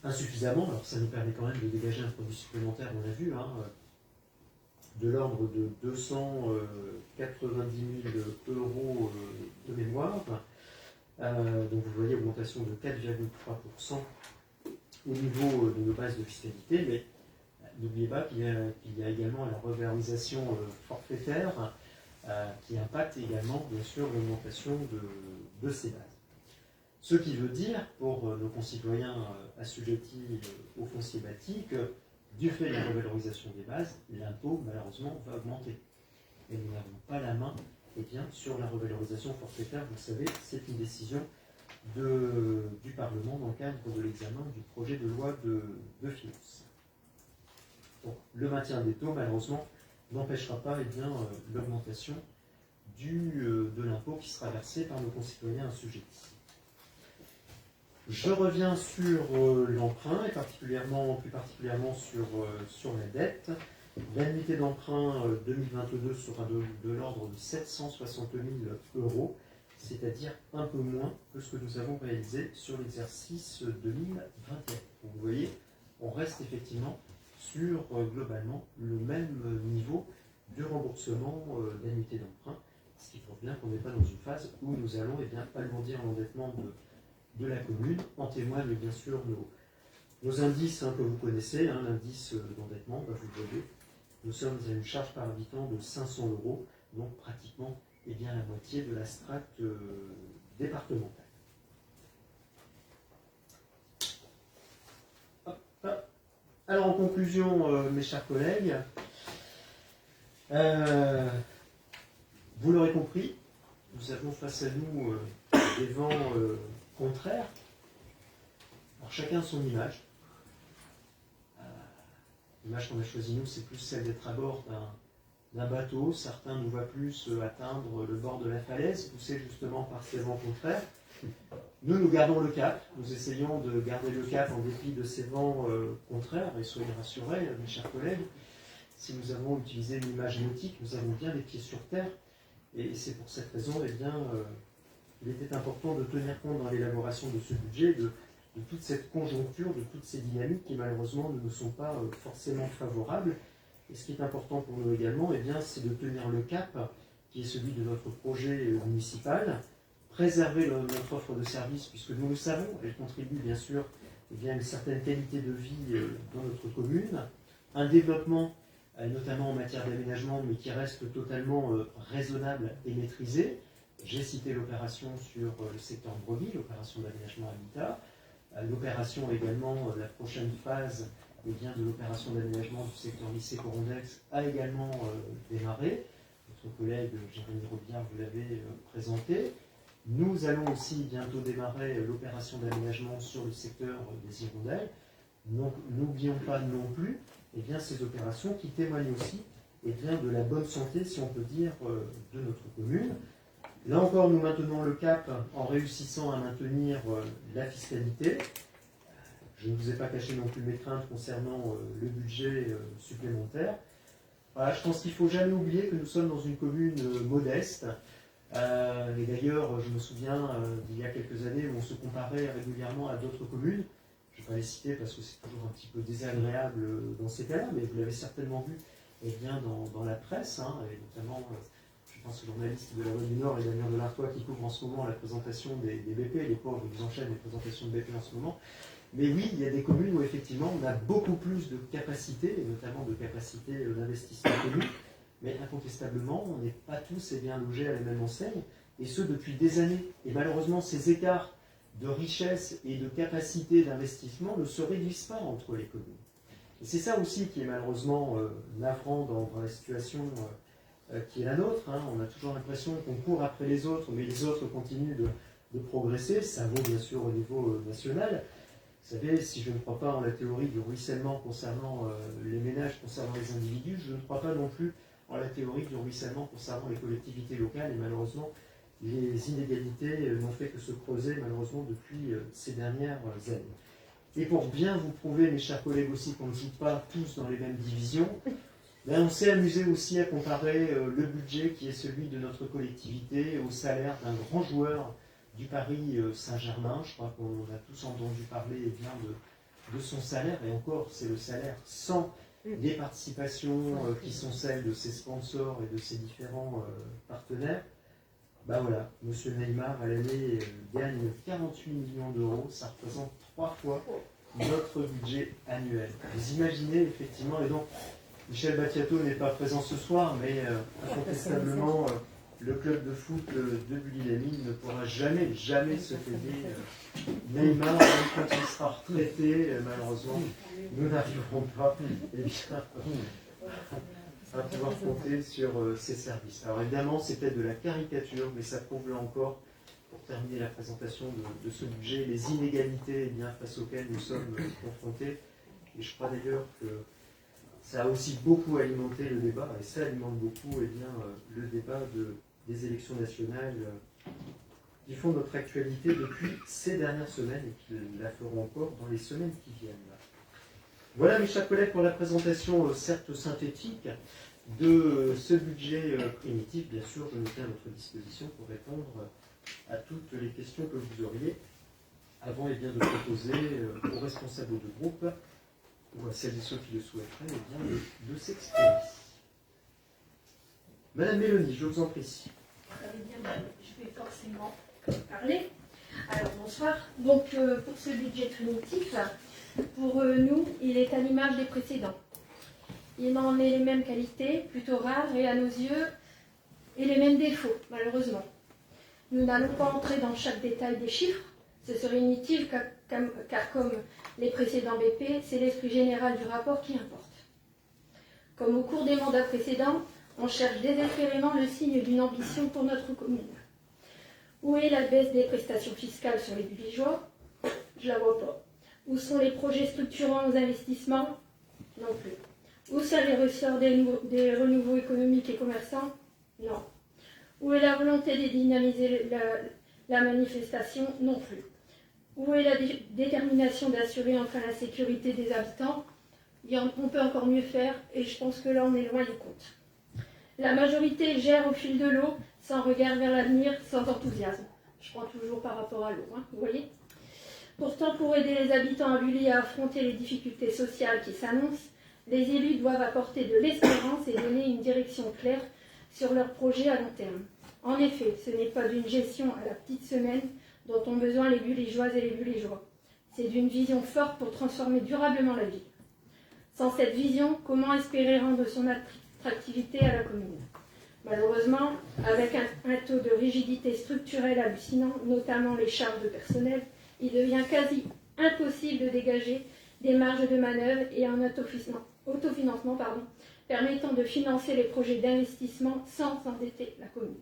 insuffisamment. Alors ça nous permet quand même de dégager un produit supplémentaire, on l'a vu, de l'ordre de 290 000 euros de mémoire. Donc vous voyez, augmentation de 4,3% au niveau de nos bases de fiscalité, mais n'oubliez pas qu'il y a également la revalorisation forfaitaire qui impacte également, bien sûr, l'augmentation de ces bases. Ce qui veut dire, pour nos concitoyens assujettis au foncier bâti, que du fait de la revalorisation des bases, l'impôt, malheureusement, va augmenter. Et nous n'avons pas la main sur la revalorisation forfaitaire. Vous le savez, c'est une décision du Parlement dans le cadre de l'examen du projet de loi de finances. Bon, le maintien des taux, malheureusement, n'empêchera pas l'augmentation de l'impôt qui sera versé par nos concitoyens assujettis. Je reviens sur l'emprunt et plus particulièrement sur la dette. L'annuité d'emprunt 2022 sera de l'ordre de 760 000 euros, c'est-à-dire un peu moins que ce que nous avons réalisé sur l'exercice 2021. Donc vous voyez, on reste effectivement sur globalement le même niveau de remboursement d'annuité d'emprunt, ce qui prouve bien qu'on n'est pas dans une phase où nous allons alourdir l'endettement de la commune. En témoignent bien sûr nos indices que vous connaissez, l'indice d'endettement, vous le voyez, nous sommes à une charge par habitant de 500 euros, donc pratiquement la moitié de la strate départementale. Alors en conclusion, mes chers collègues, vous l'aurez compris, nous avons face à nous des vents contraires. Alors chacun son image. L'image qu'on a choisie nous, c'est plus celle d'être à bord d'un bateau. Certains nous voient plus atteindre le bord de la falaise, poussés justement par ces vents contraires. Nous gardons le cap. Nous essayons de garder le cap en dépit de ces vents contraires. Et soyez rassurés, mes chers collègues, si nous avons utilisé une image nautique, nous avons bien les pieds sur terre. Et c'est pour cette raison, il était important de tenir compte dans l'élaboration de ce budget de toute cette conjoncture, de toutes ces dynamiques qui malheureusement ne nous sont pas forcément favorables. Et ce qui est important pour nous également, c'est de tenir le cap, qui est celui de notre projet municipal, préserver notre offre de service, puisque nous le savons, elle contribue bien sûr à une certaine qualité de vie dans notre commune, un développement, notamment en matière d'aménagement, mais qui reste totalement raisonnable et maîtrisé. J'ai cité l'opération sur le secteur Breville, l'opération d'aménagement habitat, l'opération également, la prochaine phase de l'opération d'aménagement du secteur lycée Corondex a également démarré. Notre collègue Jérémy Robillard vous l'avait présenté. Nous allons aussi bientôt démarrer l'opération d'aménagement sur le secteur des hirondelles. Donc, n'oublions pas non plus ces opérations qui témoignent aussi de la bonne santé, si on peut dire, de notre commune. Là encore, nous maintenons le cap en réussissant à maintenir la fiscalité. Je ne vous ai pas caché non plus mes craintes concernant le budget supplémentaire. Voilà, je pense qu'il ne faut jamais oublier que nous sommes dans une commune modeste. Et d'ailleurs, je me souviens d'il y a quelques années où on se comparait régulièrement à d'autres communes. Je ne vais pas les citer parce que c'est toujours un petit peu désagréable dans ces cas-là, mais vous l'avez certainement vu dans la presse, et notamment, je pense, le journaliste de la Voix du Nord et Damien Delartois qui couvre en ce moment la présentation des BP. Les pauvres, ils enchaînent les présentations de BP en ce moment. Mais oui, il y a des communes où effectivement on a beaucoup plus de capacités, et notamment de capacités d'investissement que nous, mais incontestablement, on n'est pas tous logés à la même enseigne, et ce depuis des années. Et malheureusement, ces écarts de richesse et de capacité d'investissement ne se réduisent pas entre les communes. Et c'est ça aussi qui est malheureusement navrant dans la situation qui est la nôtre. On a toujours l'impression qu'on court après les autres, mais les autres continuent de progresser. Ça vaut bien sûr au niveau national. Vous savez, si je ne crois pas en la théorie du ruissellement concernant les ménages, concernant les individus, je ne crois pas non plus en la théorie du ruissellement concernant les collectivités locales. Et malheureusement, les inégalités n'ont fait que se creuser malheureusement depuis ces dernières années. Et pour bien vous prouver, mes chers collègues aussi, qu'on ne joue pas tous dans les mêmes divisions, on s'est amusé aussi à comparer le budget qui est celui de notre collectivité au salaire d'un grand joueur du Paris Saint-Germain. Je crois qu'on a tous entendu parler de son salaire, et encore, c'est le salaire sans les participations qui sont celles de ses sponsors et de ses différents partenaires. Voilà, M. Neymar à l'année gagne 48 millions d'euros, ça représente 3 fois notre budget annuel. Vous imaginez effectivement, et donc Michel Battiato n'est pas présent ce soir, mais incontestablement le club de foot de Bully-les-Mines ne pourra jamais se payer Neymar, même quand il sera retraité, malheureusement, nous n'arriverons pas à pouvoir compter sur ces services. Alors évidemment, c'est peut-être de la caricature, mais ça prouve là encore, pour terminer la présentation de ce budget, les inégalités face auxquelles nous sommes confrontés. Et je crois d'ailleurs que ça a aussi beaucoup alimenté le débat, et ça alimente beaucoup le débat des élections nationales qui font notre actualité depuis ces dernières semaines et qui la feront encore dans les semaines qui viennent. Voilà, mes chers collègues, pour la présentation certes synthétique de ce budget primitif. Bien sûr, je me tiens à votre disposition pour répondre à toutes les questions que vous auriez avant de proposer aux responsables de groupe ou à celles et ceux qui le souhaiteraient de s'exprimer. Madame Mélanie, je vous en prie. Je vais forcément parler. Alors bonsoir. Donc pour ce budget primitif, pour nous, il est à l'image des précédents. Il en est les mêmes qualités, plutôt rares et à nos yeux, et les mêmes défauts, malheureusement. Nous n'allons pas entrer dans chaque détail des chiffres, ce serait inutile car comme les précédents BP, c'est l'esprit général du rapport qui importe. Comme au cours des mandats précédents, on cherche désespérément le signe d'une ambition pour notre commune. Où est la baisse des prestations fiscales sur les villageois? Je ne la vois pas. Où sont les projets structurants aux investissements? Non plus. Où sont les ressorts des renouveaux économiques et commerçants? Non. Où est la volonté de dynamiser la manifestation? Non plus. Où est la détermination d'assurer enfin la sécurité des habitants? On peut encore mieux faire et je pense que là on est loin du compte. La majorité gère au fil de l'eau, sans regard vers l'avenir, sans enthousiasme. Je prends toujours par rapport à l'eau, vous voyez. Pourtant, pour aider les habitants à Bully à affronter les difficultés sociales qui s'annoncent, les élus doivent apporter de l'espérance et donner une direction claire sur leurs projets à long terme. En effet, ce n'est pas d'une gestion à la petite semaine dont ont besoin les Bullygeoises et les Bullygeois. C'est d'une vision forte pour transformer durablement la ville. Sans cette vision, comment espérer rendre son attractivité à la commune? Malheureusement, avec un taux de rigidité structurelle hallucinant, notamment les charges de personnel, il devient quasi impossible de dégager des marges de manœuvre et un autofinancement permettant de financer les projets d'investissement sans endetter la commune.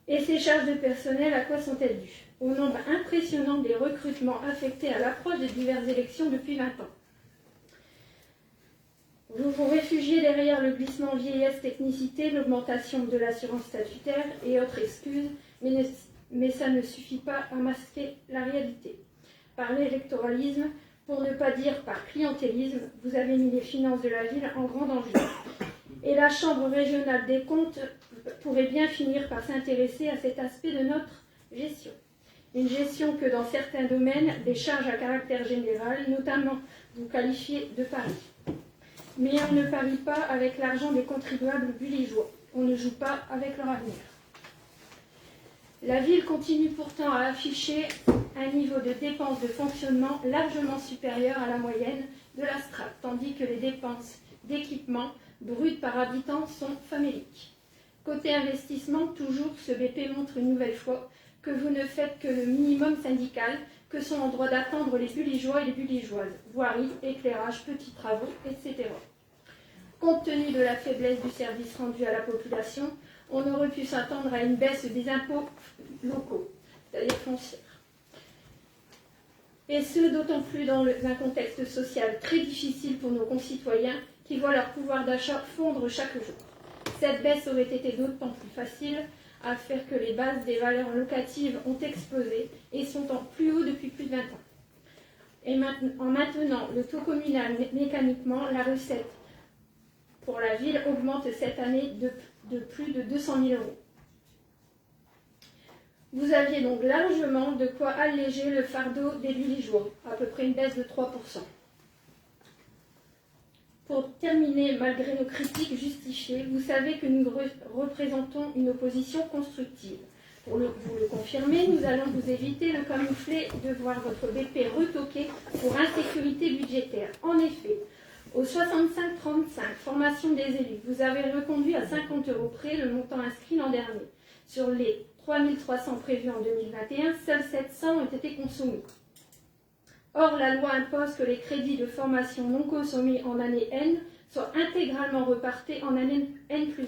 Et ces charges de personnel, à quoi sont-elles dues? Au nombre impressionnant des recrutements affectés à l'approche des diverses élections depuis 20 ans. Vous vous réfugiez derrière le glissement vieillesse-technicité, l'augmentation de l'assurance statutaire et autres excuses, mais ça ne suffit pas à masquer la réalité. Par l'électoralisme, pour ne pas dire par clientélisme, vous avez mis les finances de la ville en grand danger. Et la Chambre régionale des comptes pourrait bien finir par s'intéresser à cet aspect de notre gestion. Une gestion que dans certains domaines, des charges à caractère général, notamment vous qualifiez de pari. Mais on ne parie pas avec l'argent des contribuables buligeois. On ne joue pas avec leur avenir. La ville continue pourtant à afficher un niveau de dépenses de fonctionnement largement supérieur à la moyenne de la strate, tandis que les dépenses d'équipement brutes par habitant sont faméliques. Côté investissement, toujours, ce BP montre une nouvelle fois que vous ne faites que le minimum syndical que sont en droit d'attendre les buligeois et les buligeoises, voirie, éclairage, petits travaux, etc. Compte tenu de la faiblesse du service rendu à la population, on aurait pu s'attendre à une baisse des impôts locaux, c'est-à-dire foncières. Et ce, d'autant plus dans un contexte social très difficile pour nos concitoyens qui voient leur pouvoir d'achat fondre chaque jour. Cette baisse aurait été d'autant plus facile à faire que les bases des valeurs locatives ont explosé et sont en plus haut depuis plus de 20 ans. Et en maintenant le taux communal mécaniquement, la recette pour la ville augmente cette année de plus de 200 000 euros. Vous aviez donc largement de quoi alléger le fardeau des buligeois, à peu près une baisse de 3%. Pour terminer, malgré nos critiques justifiées, vous savez que nous représentons une opposition constructive. Pour vous le confirmer, nous allons vous éviter le camouflet de voir votre BP retoqué pour insécurité budgétaire. En effet, au 65-35, formation des élus, vous avez reconduit à 50 € près le montant inscrit l'an dernier. Sur les 3 300 prévus en 2021, seuls 700 ont été consommés. Or, la loi impose que les crédits de formation non consommés en année N soient intégralement repartis en année N+1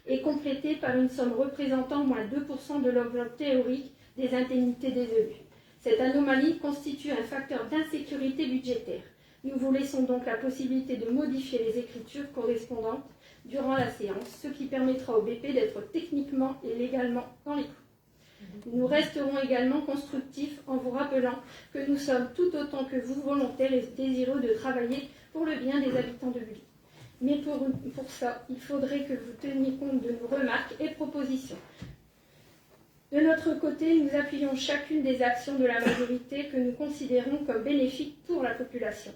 et complétés par une somme représentant moins 2% de l'enveloppe théorique des indemnités des élus. Cette anomalie constitue un facteur d'insécurité budgétaire. Nous vous laissons donc la possibilité de modifier les écritures correspondantes durant la séance, ce qui permettra au BP d'être techniquement et légalement dans les clous. Nous resterons également constructifs en vous rappelant que nous sommes tout autant que vous volontaires et désireux de travailler pour le bien des habitants de Bully. Mais pour ça, il faudrait que vous teniez compte de nos remarques et propositions. De notre côté, nous appuyons chacune des actions de la majorité que nous considérons comme bénéfiques pour la population.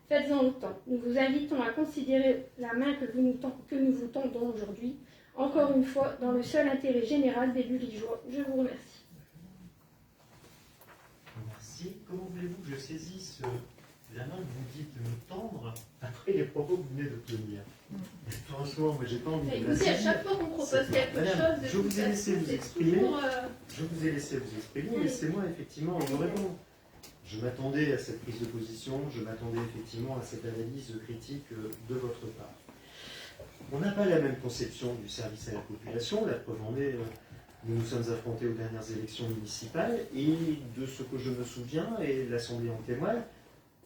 Faites-en autant. Nous vous invitons à considérer la main que nous vous tendons aujourd'hui, encore une fois, dans le seul intérêt général des Bulligeois. Je vous remercie. Merci. Comment voulez-vous que je saisisse la main que vous dites de me tendre après les propos que vous venez de tenir? Franchement, moi j'ai pas envie de la Écoutez, à saisir. chaque fois qu'on propose quelque Madame, chose, je vous ai laissé vous c'est exprimer. toujours, Je vous ai laissé vous exprimer, laissez-moi effectivement vous répondre. Je m'attendais à cette prise de position, je m'attendais effectivement à cette analyse critique de votre part. On n'a pas la même conception du service à la population, la preuve en est, nous nous sommes affrontés aux dernières élections municipales et de ce que je me souviens, et l'Assemblée en témoigne,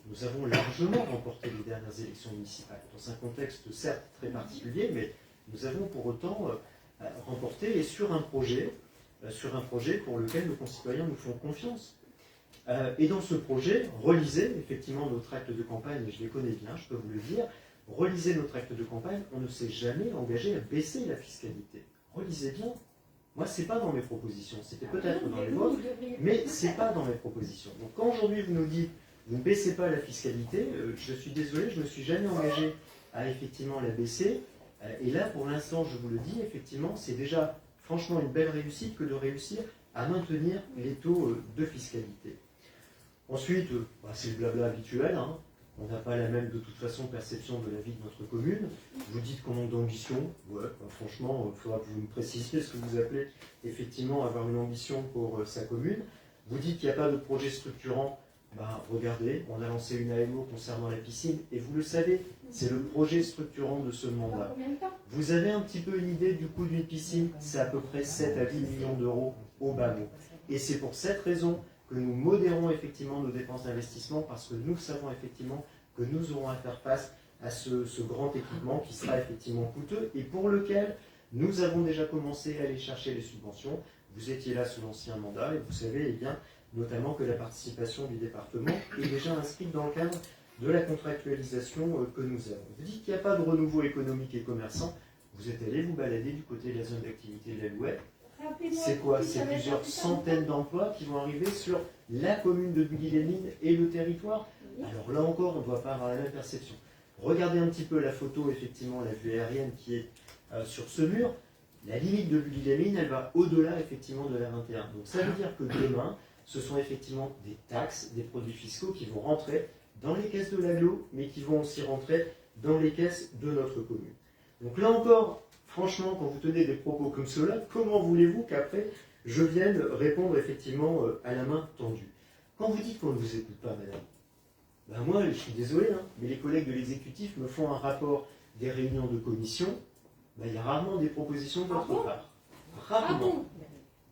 nous avons largement remporté les dernières élections municipales, dans un contexte certes très particulier, mais nous avons pour autant remporté et sur un projet pour lequel nos concitoyens nous font confiance. Et dans ce projet, relisez effectivement notre acte de campagne, et je les connais bien, je peux vous le dire, relisez notre acte de campagne, on ne s'est jamais engagé à baisser la fiscalité. Relisez bien. Moi, ce n'est pas dans mes propositions, c'était peut-être dans les vôtres, mais ce n'est pas dans mes propositions. Donc quand aujourd'hui vous nous dites, vous ne baissez pas la fiscalité, je suis désolé, je ne me suis jamais engagé à effectivement la baisser. Et là, pour l'instant, je vous le dis, effectivement, c'est déjà franchement une belle réussite que de réussir à maintenir les taux de fiscalité. Ensuite, c'est le blabla habituel, hein. On n'a pas la même, de toute façon, perception de la vie de notre commune. Vous dites qu'on manque d'ambition. Ouais, franchement, il faudra que vous me précisiez ce que vous appelez effectivement avoir une ambition pour sa commune. Vous dites qu'il n'y a pas de projet structurant. Regardez, on a lancé une AMO concernant la piscine, et vous le savez, c'est le projet structurant de ce mandat. Combien de temps? Vous avez un petit peu une idée du coût d'une piscine? C'est à peu près 7 à 10 millions d'euros au bas mot. Et c'est pour cette raison que nous modérons effectivement nos dépenses d'investissement, parce que nous savons effectivement que nous aurons à faire face à ce grand équipement qui sera effectivement coûteux et pour lequel nous avons déjà commencé à aller chercher les subventions. Vous étiez là sous l'ancien mandat et vous savez bien notamment que la participation du département est déjà inscrite dans le cadre de la contractualisation que nous avons. Vous dites qu'il n'y a pas de renouveau économique et commerçant, vous êtes allé vous balader du côté de la zone d'activité de l'Alouette. C'est quoi? C'est plusieurs centaines d'emplois qui vont arriver sur la commune de Bully-les-Mines et le territoire. Alors là encore, on ne doit pas avoir la même perception. Regardez un petit peu la photo, effectivement, la vue aérienne qui est sur ce mur. La limite de Bully-les-Mines, elle va au-delà, effectivement, de la 21. Donc ça veut dire que demain, ce sont effectivement des taxes, des produits fiscaux qui vont rentrer dans les caisses de l'agglo, mais qui vont aussi rentrer dans les caisses de notre commune. Donc là encore, franchement, quand vous tenez des propos comme cela, comment voulez-vous qu'après, je vienne répondre effectivement à la main tendue? Quand vous dites qu'on ne vous écoute pas, madame, moi, je suis désolé, mais les collègues de l'exécutif me font un rapport des réunions de commission, il y a rarement des propositions de votre part. Rarement.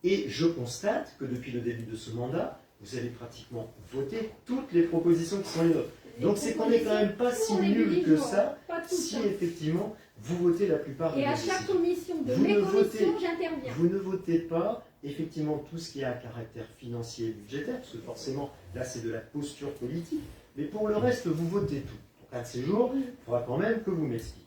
Et je constate que depuis le début de ce mandat, vous avez pratiquement voté toutes les propositions qui sont les nôtres. Donc c'est qu'on n'est quand même pas si nul que ça, si effectivement vous votez la plupart des Et à chaque commission, de mes commissions, j'interviens. Vous ne votez pas effectivement tout ce qui a un caractère financier et budgétaire, parce que forcément là c'est de la posture politique, mais pour le reste vous votez tout. Donc un de ces jours, il faudra quand même que vous m'expliquiez.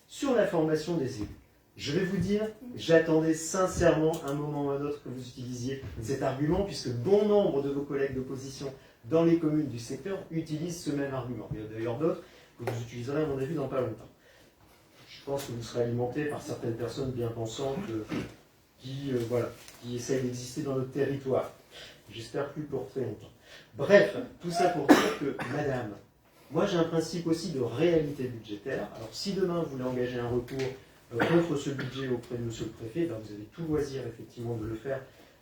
Sur la formation des élus, je vais vous dire, j'attendais sincèrement un moment ou un autre que vous utilisiez cet argument, puisque bon nombre de vos collègues d'opposition dans les communes du secteur utilisent ce même argument. Il y en a d'ailleurs d'autres que vous utiliserez à mon avis dans pas longtemps. Je pense que vous serez alimenté par certaines personnes bien pensantes qui essayent d'exister dans notre territoire. J'espère plus pour très longtemps. Bref, tout ça pour dire que, madame, moi j'ai un principe aussi de réalité budgétaire. Alors si demain vous voulez engager un recours contre ce budget auprès de monsieur le préfet, vous avez tout loisir effectivement de le faire,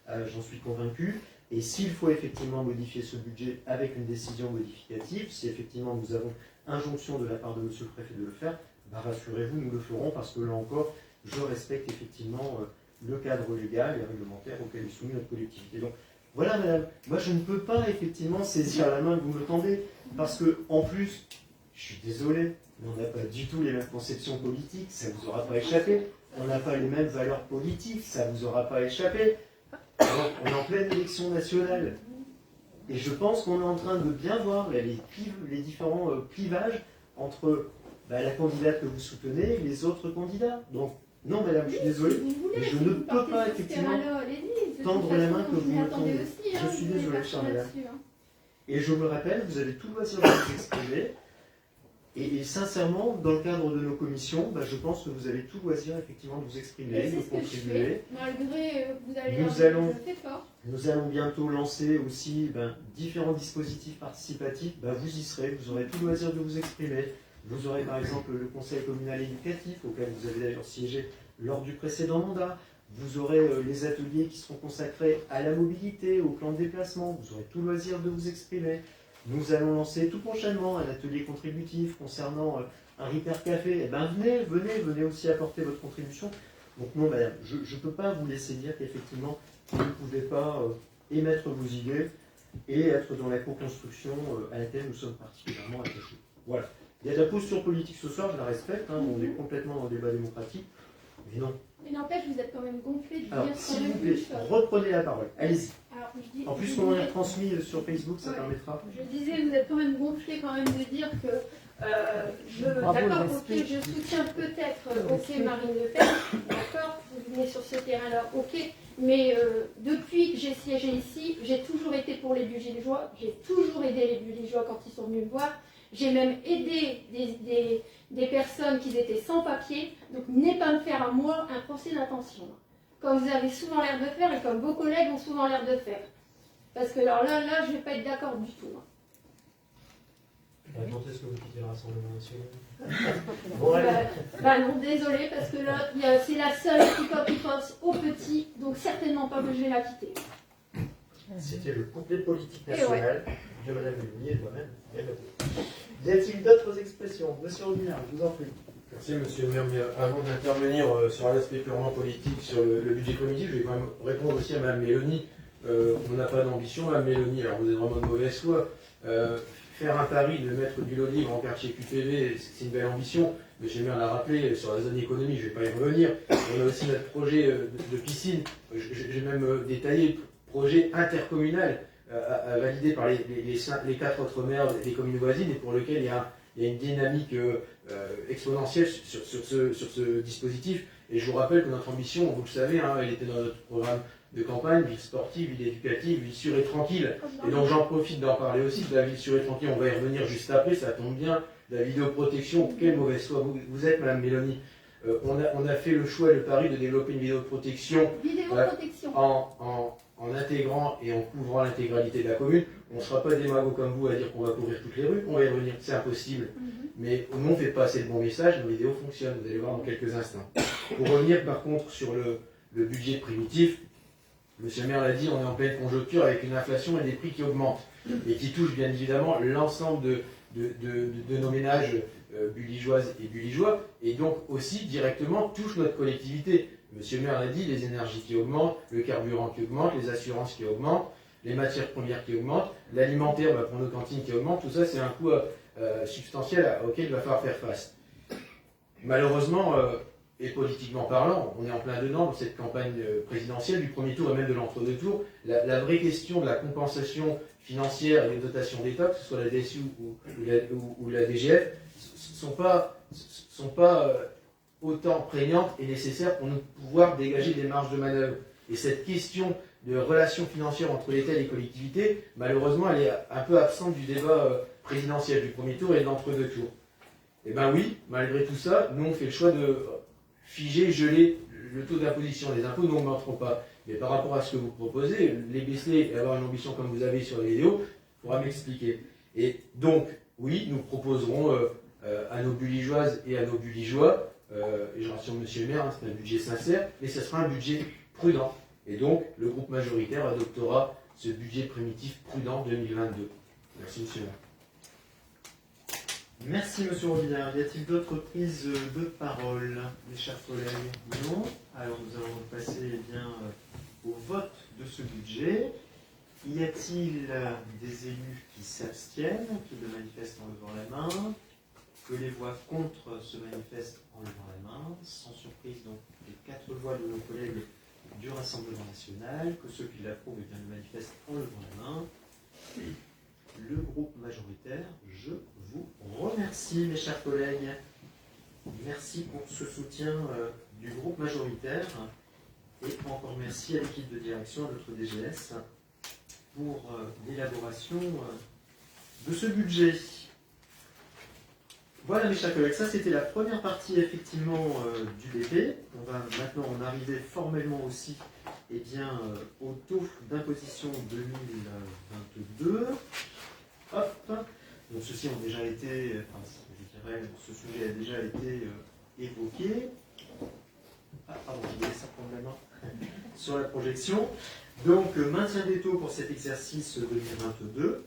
j'en suis convaincu. Et s'il faut effectivement modifier ce budget avec une décision modificative, si effectivement nous avons injonction de la part de monsieur le préfet de le faire, rassurez-vous, nous le ferons parce que là encore, je respecte effectivement le cadre légal et réglementaire auquel est soumise notre collectivité. Donc voilà madame, moi je ne peux pas effectivement saisir la main que vous me tendez parce que en plus, je suis désolé, mais on n'a pas du tout les mêmes conceptions politiques, ça ne vous aura pas échappé. On n'a pas les mêmes valeurs politiques, ça ne vous aura pas échappé. Alors, on est en pleine élection nationale. Et je pense qu'on est en train de bien voir là, les différents clivages entre la candidate que vous soutenez et les autres candidats. Donc, non madame, je suis désolé, mais je ne peux pas effectivement tendre la main que vous me tendez. Je suis désolé, chère madame. Et je vous le rappelle, vous avez tout le loisir de vous exprimer. Et sincèrement, dans le cadre de nos commissions, je pense que vous avez tout loisir effectivement de vous exprimer, de contribuer. Malgré vous allez nous allons bientôt lancer aussi différents dispositifs participatifs. Vous y serez, vous aurez tout le loisir de vous exprimer. Vous aurez par exemple le conseil communal éducatif, auquel vous avez d'ailleurs siégé lors du précédent mandat. Vous aurez les ateliers qui seront consacrés à la mobilité, au plan de déplacement. Vous aurez tout le loisir de vous exprimer. Nous allons lancer tout prochainement un atelier contributif concernant un Repair Café. Venez aussi apporter votre contribution. Donc non, madame, je ne peux pas vous laisser dire qu'effectivement, vous ne pouvez pas émettre vos idées et être dans la co-construction à laquelle nous sommes particulièrement attachés. Voilà. Il y a de la posture politique ce soir, je la respecte, on est complètement dans le débat démocratique, mais non. Mais n'empêche, vous êtes quand même gonflé de Alors, dire s'il vous plaît, reprenez la parole, allez-y. En plus, on l'a transmis sur Facebook, ça permettra. Je disais, vous êtes quand même gonflé quand même de dire que d'accord, ok, je soutiens peut-être Marine Le Pen, d'accord, vous venez sur ce terrain-là, ok, mais depuis que j'ai siégé ici, j'ai toujours été pour les Bully-les-Joie, j'ai toujours aidé les Bully-les-Joie quand ils sont venus me voir, j'ai même aidé des personnes qui étaient sans papier, donc n'aie pas me faire à moi un procès d'intention, comme vous avez souvent l'air de faire et comme vos collègues ont souvent l'air de faire. Parce que alors là je ne vais pas être d'accord du tout. Quand est-ce que vous quittez le Rassemblement national? Non, désolé, parce que là, c'est la seule qui pense aux petits, donc certainement pas que je vais la quitter. C'était le couplet politique Et national de Madame Mélanie et de moi-même. Y a-t-il d'autres expressions? Monsieur Robilard, je vous en prie. Merci Monsieur le maire, mais avant d'intervenir sur un aspect purement politique, sur le budget primitif, je vais quand même répondre aussi à Mme Mélanie. On n'a pas d'ambition, Mme Mélanie, alors vous êtes vraiment de mauvaise foi. Faire un pari de mettre du lot libre en quartier QPV, c'est une belle ambition. Monsieur le maire l'a rappelé, sur la zone économie, je ne vais pas y revenir. On a aussi notre projet de piscine, j'ai même détaillé le projet intercommunal validé par les 4 autres maires des communes voisines et pour lequel il y a une dynamique exponentielle sur ce dispositif. Et je vous rappelle que notre ambition, vous le savez, elle était dans notre programme de campagne, ville sportive, ville éducative, ville sûre et tranquille. Et donc j'en profite d'en parler aussi, de la ville sûre et tranquille, on va y revenir juste après, ça tombe bien. La vidéoprotection, quelle mauvaise foi vous êtes, Madame Mélanie. On a fait le choix et le pari de développer une vidéoprotection en intégrant et en couvrant l'intégralité de la commune. On ne sera pas démagogue comme vous à dire qu'on va couvrir toutes les rues, on va y revenir, c'est impossible. Mais nous, on ne fait pas assez de bons messages, nos vidéos fonctionnent, vous allez voir dans quelques instants. Pour revenir par contre sur le budget primitif, Monsieur le maire l'a dit, on est en pleine conjoncture avec une inflation et des prix qui augmentent et qui touchent bien évidemment l'ensemble de nos ménages bulligeoises et bulligeois et donc aussi directement touchent notre collectivité. Monsieur le maire l'a dit, les énergies qui augmentent, le carburant qui augmente, les assurances qui augmentent, les matières premières qui augmentent, l'alimentaire pour nos cantines qui augmente, tout ça c'est un coût substantiel auquel il va falloir faire face. Malheureusement, et politiquement parlant, on est en plein dedans dans cette campagne présidentielle du premier tour et même de l'entre-deux tours. La vraie question de la compensation financière et des dotations d'État, que ce soit la DSU ou la DGF, sont pas autant prégnantes et nécessaires pour nous pouvoir dégager des marges de manœuvre. Et cette question de relations financières entre l'État et les collectivités, malheureusement, elle est un peu absente du débat présidentiel du premier tour et de l'entre-deux tours. Eh bien oui, malgré tout ça, nous on fait le choix de figer, geler le taux d'imposition. Les impôts, nous on n'augmenteront pas. Mais par rapport à ce que vous proposez, les baisser et avoir une ambition comme vous avez sur les vidéos, il faudra m'expliquer. Et donc, oui, nous proposerons à nos bulligeoises et à nos bulligeois, et je rassure Monsieur le maire, c'est un budget sincère, mais ce sera un budget prudent. Et donc, le groupe majoritaire adoptera ce budget primitif prudent 2022. Merci Monsieur le maire. Merci Monsieur Robilard. Y a-t-il d'autres prises de parole, mes chers collègues? Non. Alors nous allons passer au vote de ce budget. Y a-t-il des élus qui s'abstiennent, qui le manifestent en levant la main? Que les voix contre se manifestent en levant la main? Sans surprise, donc, les 4 voix de nos collègues du Rassemblement national. Que ceux qui l'approuvent le manifestent en levant la main. Le groupe majoritaire, je vous remercie, mes chers collègues. Merci pour ce soutien du groupe majoritaire. Et encore merci à l'équipe de direction, à notre DGS, pour l'élaboration de ce budget. Voilà, mes chers collègues, ça c'était la première partie effectivement du BP. On va maintenant en arriver formellement aussi au taux d'imposition 2022. Hop. Donc ceux-ci ont déjà été, ce sujet a déjà été évoqué. Ah, pardon, je vais laisser prendre la main sur la projection. Donc, maintien des taux pour cet exercice 2022.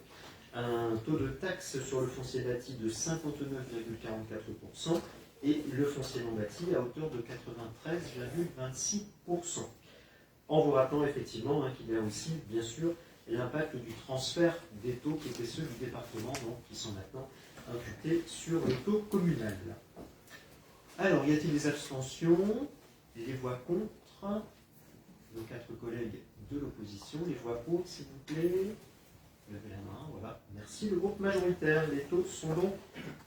Un taux de taxe sur le foncier bâti de 59,44% et le foncier non bâti à hauteur de 93,26%. En vous rappelant effectivement qu'il y a aussi, bien sûr, l'impact du transfert des taux qui étaient ceux du département, donc qui sont maintenant imputés sur le taux communal. Alors, y a-t-il des abstentions? Les voix contre? Nos 4 collègues de l'opposition. Les voix pour, s'il vous plaît? Levez la main, voilà. Merci, le groupe majoritaire. Les taux sont donc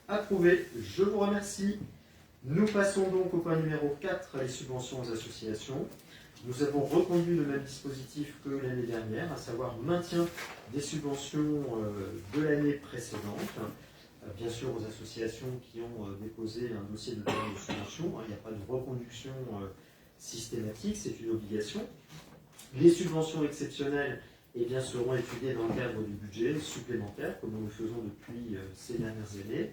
approuvés. Je vous remercie. Nous passons donc au point numéro 4, les subventions aux associations. Nous avons reconduit le même dispositif que l'année dernière, à savoir maintien des subventions de l'année précédente. Bien sûr, aux associations qui ont déposé un dossier de demande de subvention. Il n'y a pas de reconduction systématique, c'est une obligation. Les subventions exceptionnelles seront étudiées dans le cadre du budget supplémentaire, comme nous le faisons depuis ces dernières années.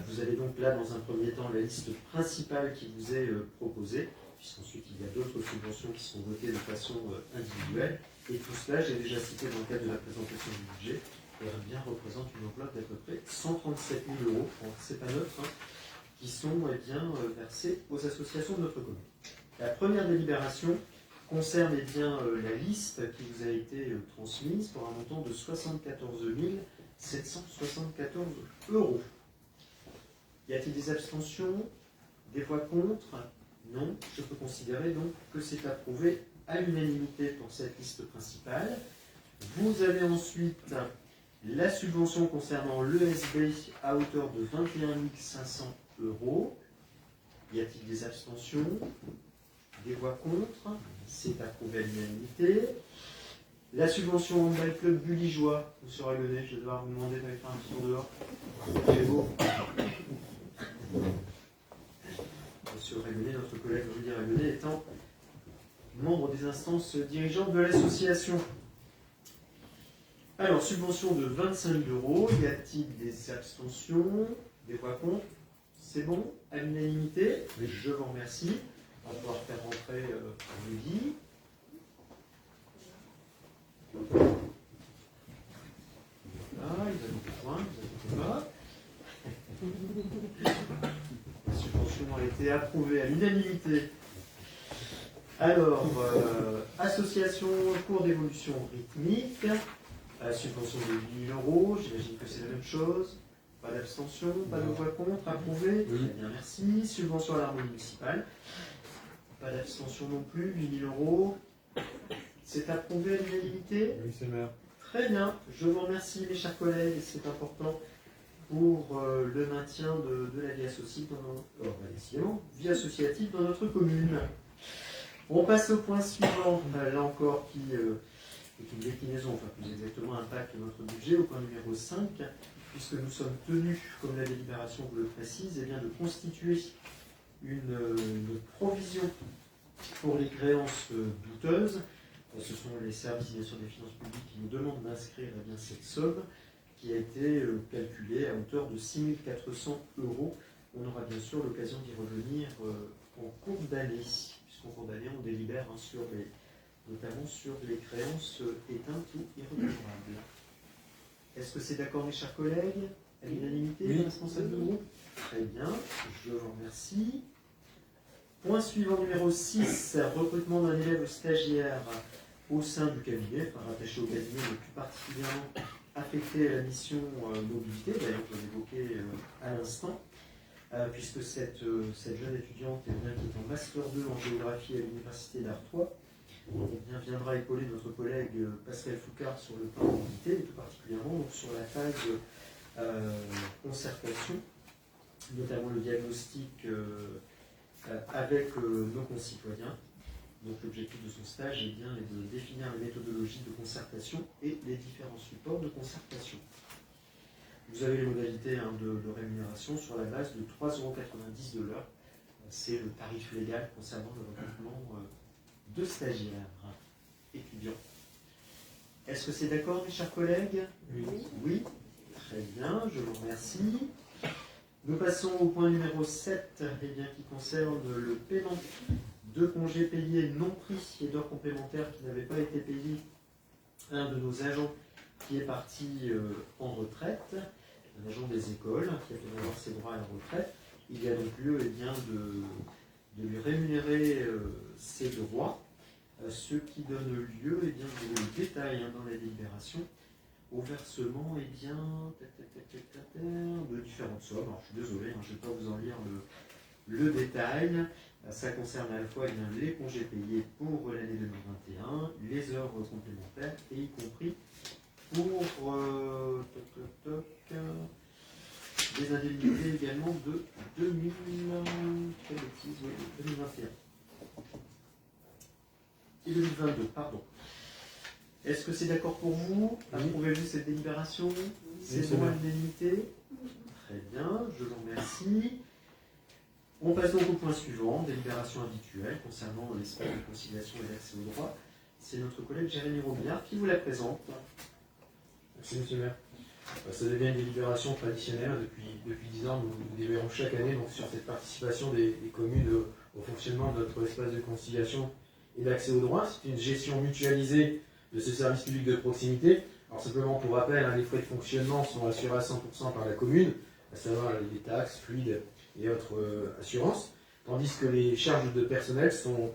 Vous avez donc là, dans un premier temps, la liste principale qui vous est proposée. puisqu'ensuite il y a d'autres subventions qui sont votées de façon individuelle. Et tout cela, j'ai déjà cité dans le cadre de la présentation du budget, représente une enveloppe d'à peu près 137 000 euros, c'est pas neutre, qui sont versés aux associations de notre commune. La première délibération concerne la liste qui vous a été transmise pour un montant de 74 774 euros. Y a-t-il des abstentions? Des voix contre? Non. Je peux considérer donc que c'est approuvé à l'unanimité pour cette liste principale. Vous avez ensuite la subvention concernant l'ESB à hauteur de 21 500 euros. Y a-t-il des abstentions? Des voix contre? C'est approuvé à l'unanimité. La subvention Handball Club Bulligeois, monsieur Ragonnet, je vais devoir vous demander d'aller faire un petit tour dehors. C'est beau. Monsieur Ragonnet, notre collègue Rudy Ragonnet, étant membre des instances dirigeantes de l'association. Alors, subvention de 25 000 euros. Y a-t-il des abstentions? Des voix contre? C'est bon? À l'unanimité? Je vous remercie. On va pouvoir faire rentrer Rudy. Voilà, il va nous rejoindre, ne vous inquiétez pas. La subvention a été approuvée à l'unanimité. Alors, association cours d'évolution rythmique, subvention de 8 000 euros, j'imagine que c'est la même chose. Pas d'abstention, pas de voix contre, approuvé. Oui. Très bien, merci. Subvention à l'harmonie municipale. Pas d'abstention non plus, 8 000 euros. C'est approuvé à l'unanimité? Oui, c'est le maire. Très bien, je vous remercie mes chers collègues, c'est important pour le maintien de la vie associative dans notre commune. On passe au point suivant, là encore qui est une déclinaison, enfin plus exactement impacte notre budget, au point numéro 5, puisque nous sommes tenus, comme la délibération vous le précise, de constituer une provision pour les créances douteuses. Ce sont les services bien sûr des finances publiques qui nous demandent d'inscrire cette somme qui a été calculée à hauteur de 6 400 euros. On aura bien sûr l'occasion d'y revenir en cours d'année, puisqu'en cours d'année on délibère notamment sur les créances éteintes ou irrécupérables. Est-ce que c'est d'accord mes chers collègues? À l'unanimité, les responsables de groupe? Très bien, je vous remercie. Point suivant numéro 6, recrutement d'un élève stagiaire au sein du cabinet, enfin rattaché au cabinet, mais plus particulièrement affecté à la mission mobilité, d'ailleurs que j'évoquais à l'instant, puisque cette jeune étudiante qui est en Master 2 en géographie à l'Université d'Artois viendra épauler notre collègue Pascal Foucard sur le plan mobilité, et tout particulièrement donc, sur la phase concertation, notamment le diagnostic avec nos concitoyens. Donc l'objectif de son stage est de définir les méthodologies de concertation et les différents supports de concertation. Vous avez les modalités de rémunération sur la base de 3,90 € de l'heure. C'est le tarif légal concernant le recrutement de stagiaires étudiants. Est-ce que c'est d'accord mes chers collègues? Oui. Très bien, je vous remercie. Nous passons au point numéro 7, qui concerne le paiement de congés payés non pris et d'heures complémentaires qui n'avaient pas été payés à un de nos agents qui est parti en retraite, un agent des écoles qui a fait avoir ses droits à la retraite. Il y a donc lieu de lui rémunérer ses droits, ce qui donne lieu, de détail dans la délibération, au versement de différentes sommes. Alors, je suis désolé, je ne vais pas vous en lire le détail. Ça concerne à la fois les congés payés pour l'année 2021, les heures complémentaires, et y compris pour des indemnités également de 2021 et 2022, pardon. Est-ce que c'est d'accord pour vous? Approuvez-vous cette délibération? C'est bon à l'unanimité? Très bien, je vous remercie. On passe donc au point suivant, délibération habituelle concernant l'espace de conciliation et l'accès au droit. C'est notre collègue Jérémy Robillard qui vous la présente. Merci monsieur le maire. Ça devient une délibération traditionnelle. Depuis 10 ans, nous délibérons chaque année donc, sur cette participation des communes au fonctionnement de notre espace de conciliation et d'accès aux droits. C'est une gestion mutualisée de ce service public de proximité. Alors simplement pour rappel, les frais de fonctionnement sont assurés à 100% par la commune, à savoir les taxes, fluides et autres assurances, tandis que les charges de personnel sont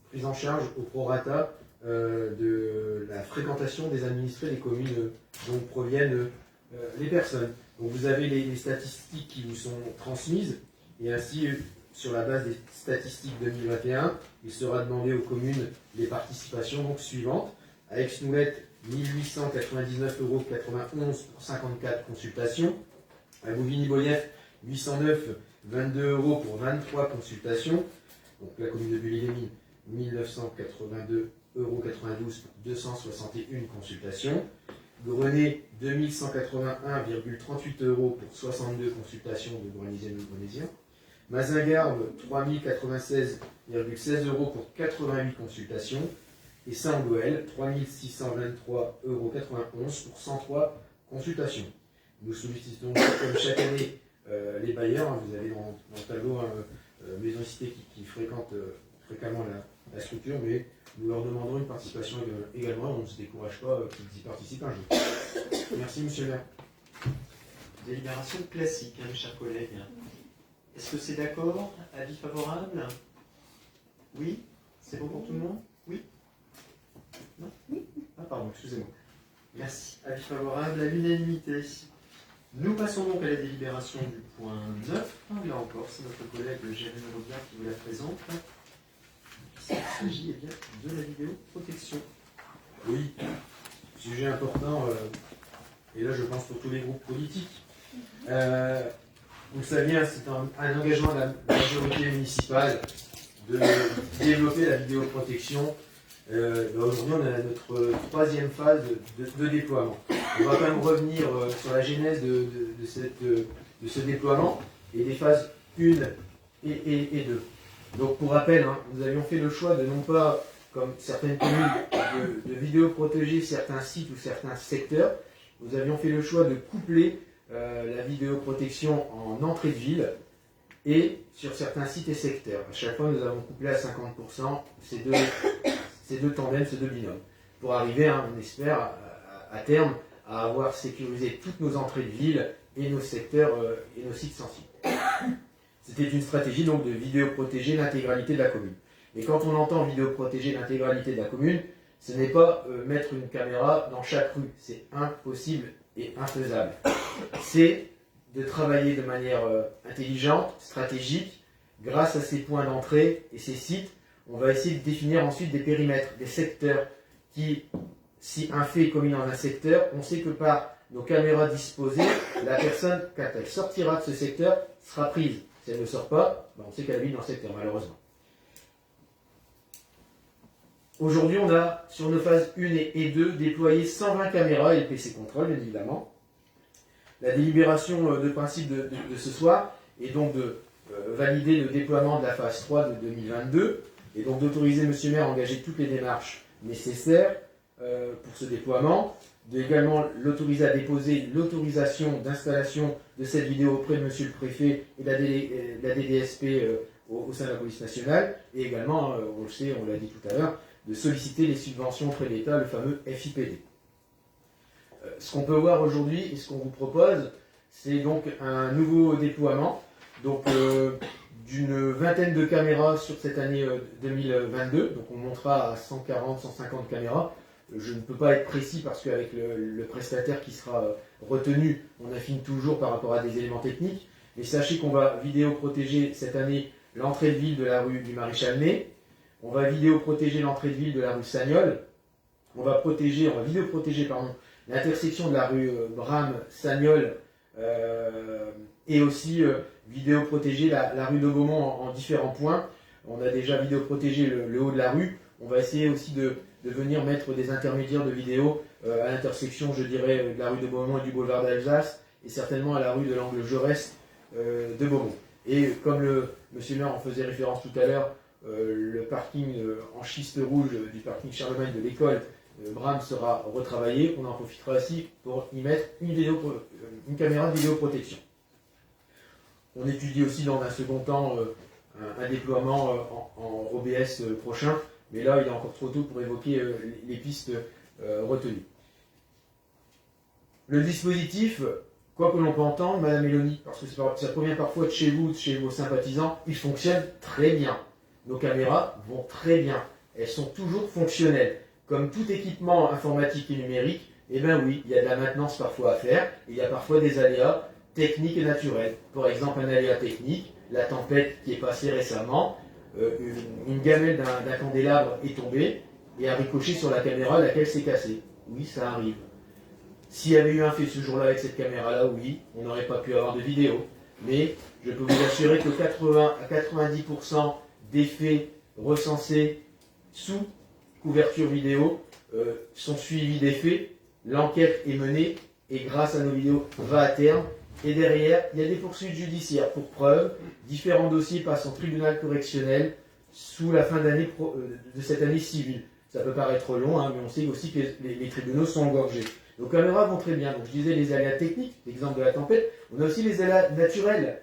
prises en charge au prorata de la fréquentation des administrés des communes dont proviennent les personnes. Donc vous avez les statistiques qui vous sont transmises, et ainsi, sur la base des statistiques 2021, il sera demandé aux communes les participations donc, suivantes. À Aix-Noulette, 1899,91 € pour 54 consultations. À Bouvigny-Bolief, 809, 22 € pour 23 consultations. Donc la commune de Bully-les-Mines, 1982,92 € pour 261 consultations. Grenay, 2181,38 € pour 62 consultations de Gronésiennes ou Gronésiens. Mazingarbe, 3096,16 € pour 88 consultations. Et Saint-Goël, 3623,91 € pour 103 consultations. Nous sollicitons comme chaque année les bailleurs. Vous avez dans le tableau Maison Cité qui fréquentent fréquemment la structure, mais nous leur demanderons une participation également. On ne se décourage pas qu'ils y participent un jour. Merci, monsieur le maire. Délibération classique, mes chers collègues. Est-ce que c'est d'accord? Avis favorable? Oui? C'est bon pour tout le monde? Oui? Non? Oui? Ah pardon, excusez-moi. Merci. Avis favorable à l'unanimité. Nous passons donc à la délibération du point 9. Là encore, c'est notre collègue Jérémy Robillard qui vous la présente. Il s'agit bien de la vidéoprotection. Oui, sujet important, et là je pense pour tous les groupes politiques. Vous le savez, c'est un engagement de la majorité municipale de développer la vidéoprotection. Aujourd'hui, on est à notre troisième phase de déploiement. On va quand même revenir sur la genèse de ce déploiement et des phases 1 et 2. Donc pour rappel, nous avions fait le choix de non pas, comme certaines communes, de vidéoprotéger certains sites ou certains secteurs. Nous avions fait le choix de coupler la vidéoprotection en entrée de ville et sur certains sites et secteurs. À chaque fois, nous avons couplé à 50% ces deux tandems, ces deux binômes, pour arriver, on espère, à terme, à avoir sécurisé toutes nos entrées de ville et nos secteurs et nos sites sensibles. C'était une stratégie donc de vidéoprotéger l'intégralité de la commune. Et quand on entend vidéoprotéger l'intégralité de la commune, ce n'est pas mettre une caméra dans chaque rue. C'est impossible et infaisable. C'est de travailler de manière intelligente, stratégique, grâce à ces points d'entrée et ces sites. On va essayer de définir ensuite des périmètres, des secteurs qui, si un fait est commis dans un secteur, on sait que par nos caméras disposées, la personne, quand elle sortira de ce secteur, sera prise. Si elle ne sort pas, on sait qu'elle vit dans le secteur, malheureusement. Aujourd'hui, on a, sur nos phases 1 et 2, déployé 120 caméras et le PC contrôle, bien évidemment. La délibération de principe de ce soir est donc de valider le déploiement de la phase 3 de 2022 et donc d'autoriser M. le maire à engager toutes les démarches nécessaires pour ce déploiement, également l'autoriser à déposer l'autorisation d'installation de cette vidéo auprès de M. le préfet et de la DDSP au sein de la police nationale, et également, on le sait, on l'a dit tout à l'heure, de solliciter les subventions auprès de l'État, le fameux FIPD. Ce qu'on peut voir aujourd'hui et ce qu'on vous propose, c'est donc un nouveau déploiement d'une vingtaine de caméras sur cette année 2022. Donc on montera à 140, 150 caméras. Je ne peux pas être précis parce qu'avec le prestataire qui sera retenu, on affine toujours par rapport à des éléments techniques. Mais sachez qu'on va vidéoprotéger cette année l'entrée de ville de la rue du Maréchal Ney. On va vidéoprotéger l'entrée de ville de la rue Sagnol. On va vidéoprotéger l'intersection de la rue Bram-Sagnol et aussi vidéoprotéger la rue de Beaumont en différents points. On a déjà vidéoprotégé le haut de la rue. On va essayer aussi de venir mettre des intermédiaires de vidéo à l'intersection, je dirais, de la rue de Beaumont et du boulevard d'Alsace, et certainement à la rue de l'angle Jaurès de Beaumont. Et comme monsieur le maire en faisait référence tout à l'heure, le parking en schiste rouge du parking Charlemagne de l'école Bram sera retravaillé. On en profitera aussi pour y mettre une caméra de vidéoprotection. On étudie aussi dans un second temps un déploiement en OBS prochain, mais là il est encore trop tôt pour évoquer les pistes retenues. Le dispositif, quoi que l'on peut entendre, Madame Mélanie, parce que ça provient parfois de chez vous, de chez vos sympathisants, il fonctionne très bien. Nos caméras vont très bien. Elles sont toujours fonctionnelles. Comme tout équipement informatique et numérique, eh bien oui, il y a de la maintenance parfois à faire, et il y a parfois des aléas techniques et naturels. Par exemple, un aléa technique, la tempête qui est passée récemment, une gamelle d'un candélabre est tombée et a ricoché sur la caméra, laquelle s'est cassée. Oui, ça arrive. S'il y avait eu un fait ce jour-là avec cette caméra-là, oui, on n'aurait pas pu avoir de vidéo. Mais je peux vous assurer que 80 à 90% des faits recensés sous couverture vidéo sont suivis des faits. L'enquête est menée et grâce à nos vidéos va à terme. Et derrière, il y a des poursuites judiciaires pour preuve. Différents dossiers passent en tribunal correctionnel sous la fin d'année de cette année civile. Ça peut paraître long, hein, mais on sait aussi que les tribunaux sont engorgés. Nos caméras vont très bien. Donc je disais les aléas techniques, l'exemple de la tempête. On a aussi les aléas naturels.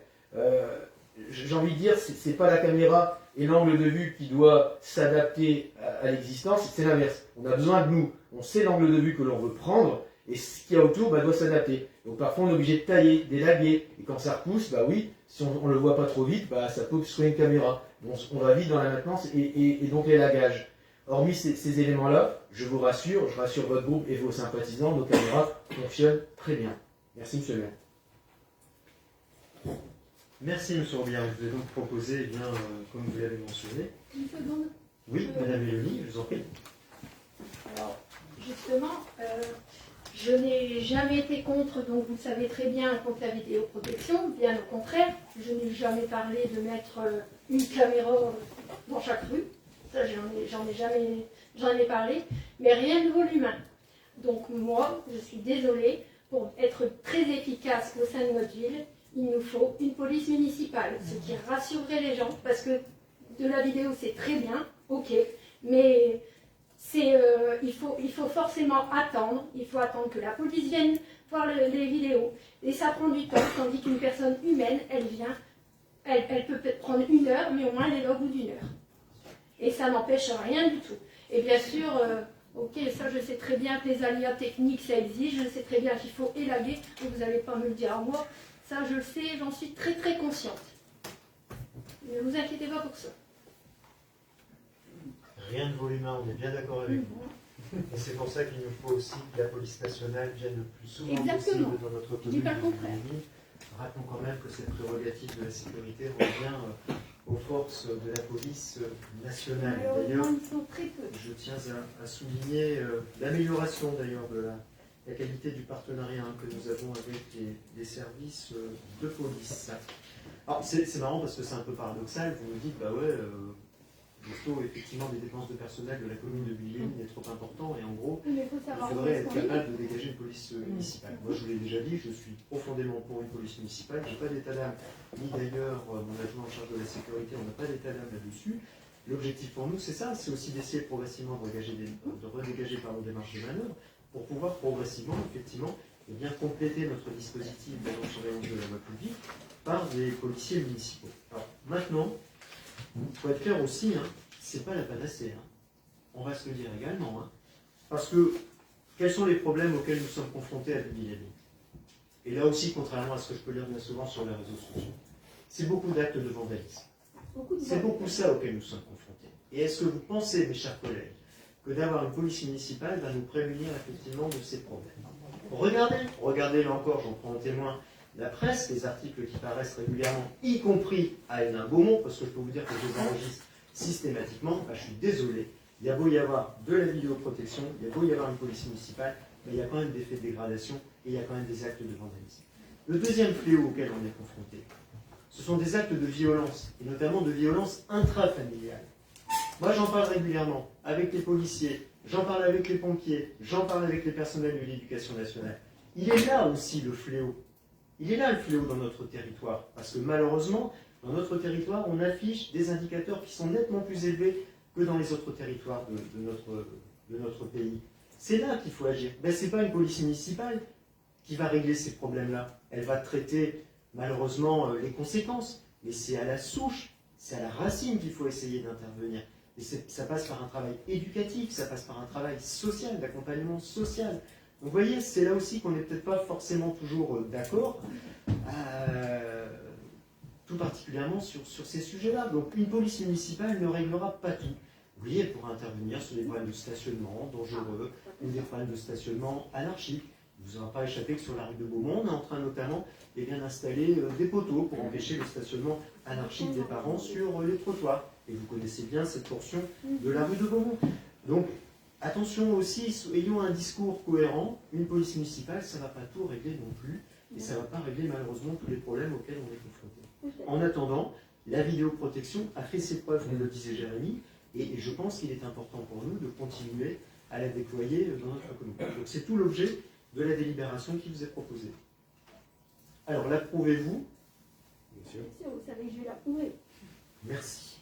J'ai envie de dire, c'est pas la caméra et l'angle de vue qui doit s'adapter à l'existence, c'est l'inverse. On a besoin de nous. On sait l'angle de vue que l'on veut prendre et ce qu'il y a autour doit s'adapter. Donc parfois on est obligé de tailler, d'élaguer. Et quand ça repousse, bah oui, si on ne le voit pas trop vite, bah, ça peut obstruer une caméra. On va vite dans la maintenance et donc l'élagage. Hormis ces éléments-là, je vous rassure, je rassure votre groupe et vos sympathisants, nos caméras fonctionnent très bien. Merci Monsieur le maire. Merci Monsieur Robillard. Je vais donc proposer, eh bien, comme vous l'avez mentionné. Une seconde. Oui, Madame Mélanie, je vous en prie. Alors, justement, je n'ai jamais été contre, donc vous le savez très bien, contre la vidéoprotection, bien au contraire. Je n'ai jamais parlé de mettre une caméra dans chaque rue. Ça, j'en ai parlé, mais rien ne vaut l'humain. Donc moi, je suis désolée, pour être très efficace au sein de notre ville, il nous faut une police municipale, ce qui rassurerait les gens, parce que de la vidéo c'est très bien, ok, mais il faut forcément attendre, il faut attendre que la police vienne voir les vidéos, et ça prend du temps, tandis qu'une personne humaine, elle vient, elle peut peut-être prendre 1 heure, mais au moins elle est là au bout d'1 heure. Et ça n'empêche rien du tout. Et bien sûr, ok, ça je sais très bien que les aléas techniques ça existe, je sais très bien qu'il faut élaguer, vous n'allez pas me le dire à moi, ça je le sais, j'en suis très très consciente. Ne vous inquiétez pas pour ça. Rien ne vaut l'humain, on est bien d'accord avec vous. Et c'est pour ça qu'il nous faut aussi que la police nationale vienne le plus souvent Exactement. possible dans notre Je dis commune. pas le contraire. Rappelons quand même que cette prérogative de la sécurité revient aux forces de la police nationale. D'ailleurs, Malheureusement, ils sont très peu. Je tiens à souligner l'amélioration d'ailleurs de la qualité du partenariat que nous avons avec les services de police. Alors c'est marrant parce que c'est un peu paradoxal, vous me dites, bah ouais, le taux effectivement des dépenses de personnel de la commune de Villény est trop important et en gros, Mais il faut il savoir faudrait où être est-ce qu'on est. capable de dégager une police municipale. Moi, je vous l'ai déjà dit, je suis profondément pour une police municipale. Je n'ai pas d'état d'âme, ni d'ailleurs mon adjoint en charge de la sécurité, on n'a pas d'état d'âme là-dessus. L'objectif pour nous, c'est ça, c'est aussi d'essayer progressivement de redégager par des marges de manœuvre pour pouvoir progressivement, effectivement, eh bien, compléter notre dispositif de surveillance de la voie publique par des policiers municipaux. Alors maintenant, il faut être clair aussi, hein, c'est pas la panacée. Hein. On va se le dire également. Hein. Parce que, quels sont les problèmes auxquels nous sommes confrontés à Villény? Et là aussi, contrairement à ce que je peux lire bien souvent sur les réseaux sociaux, c'est beaucoup d'actes de vandalisme. C'est beaucoup ça auquel nous sommes confrontés. Et est-ce que vous pensez, mes chers collègues, que d'avoir une police municipale va nous prémunir effectivement de ces problèmes? Regardez là encore, j'en prends en témoin la presse, les articles qui paraissent régulièrement, y compris à Hénin-Beaumont, parce que je peux vous dire que je les enregistre systématiquement, je suis désolé, il y a beau y avoir de la vidéoprotection, il y a beau y avoir une police municipale, mais il y a quand même des faits de dégradation et il y a quand même des actes de vandalisme. Le deuxième fléau auquel on est confronté, ce sont des actes de violence, et notamment de violence intrafamiliale. Moi, j'en parle régulièrement avec les policiers, j'en parle avec les pompiers, j'en parle avec les personnels de l'éducation nationale. Il est là aussi le fléau. Il est là le fléau dans notre territoire, parce que malheureusement, dans notre territoire, on affiche des indicateurs qui sont nettement plus élevés que dans les autres territoires de notre pays. C'est là qu'il faut agir. Ben, ce n'est pas une police municipale qui va régler ces problèmes-là. Elle va traiter malheureusement les conséquences, mais c'est à la souche, c'est à la racine qu'il faut essayer d'intervenir. Et ça passe par un travail éducatif, ça passe par un travail social, d'accompagnement social. Donc vous voyez, c'est là aussi qu'on n'est peut-être pas forcément toujours d'accord, tout particulièrement sur ces sujets-là. Donc une police municipale ne réglera pas tout. Oui, elle pourra intervenir sur des problèmes de stationnement dangereux, ou des problèmes de stationnement anarchiques. Il ne vous aura pas échappé que sur la rue de Beaumont, on est en train notamment d'installer des poteaux pour empêcher le stationnement anarchique des parents sur les trottoirs. Et vous connaissez bien cette portion de la rue de Beaumont. Donc, attention aussi, ayons un discours cohérent. Une police municipale, ça ne va pas tout régler non plus. Et ça ne va pas régler malheureusement tous les problèmes auxquels on est confronté. En attendant, la vidéoprotection a fait ses preuves, comme le disait Jérémy, et je pense qu'il est important pour nous de continuer à la déployer dans notre commune. Donc c'est tout l'objet de la délibération qui vous est proposée. Alors, l'approuvez-vous? Bien sûr, vous savez que je vais l'approuver. Merci.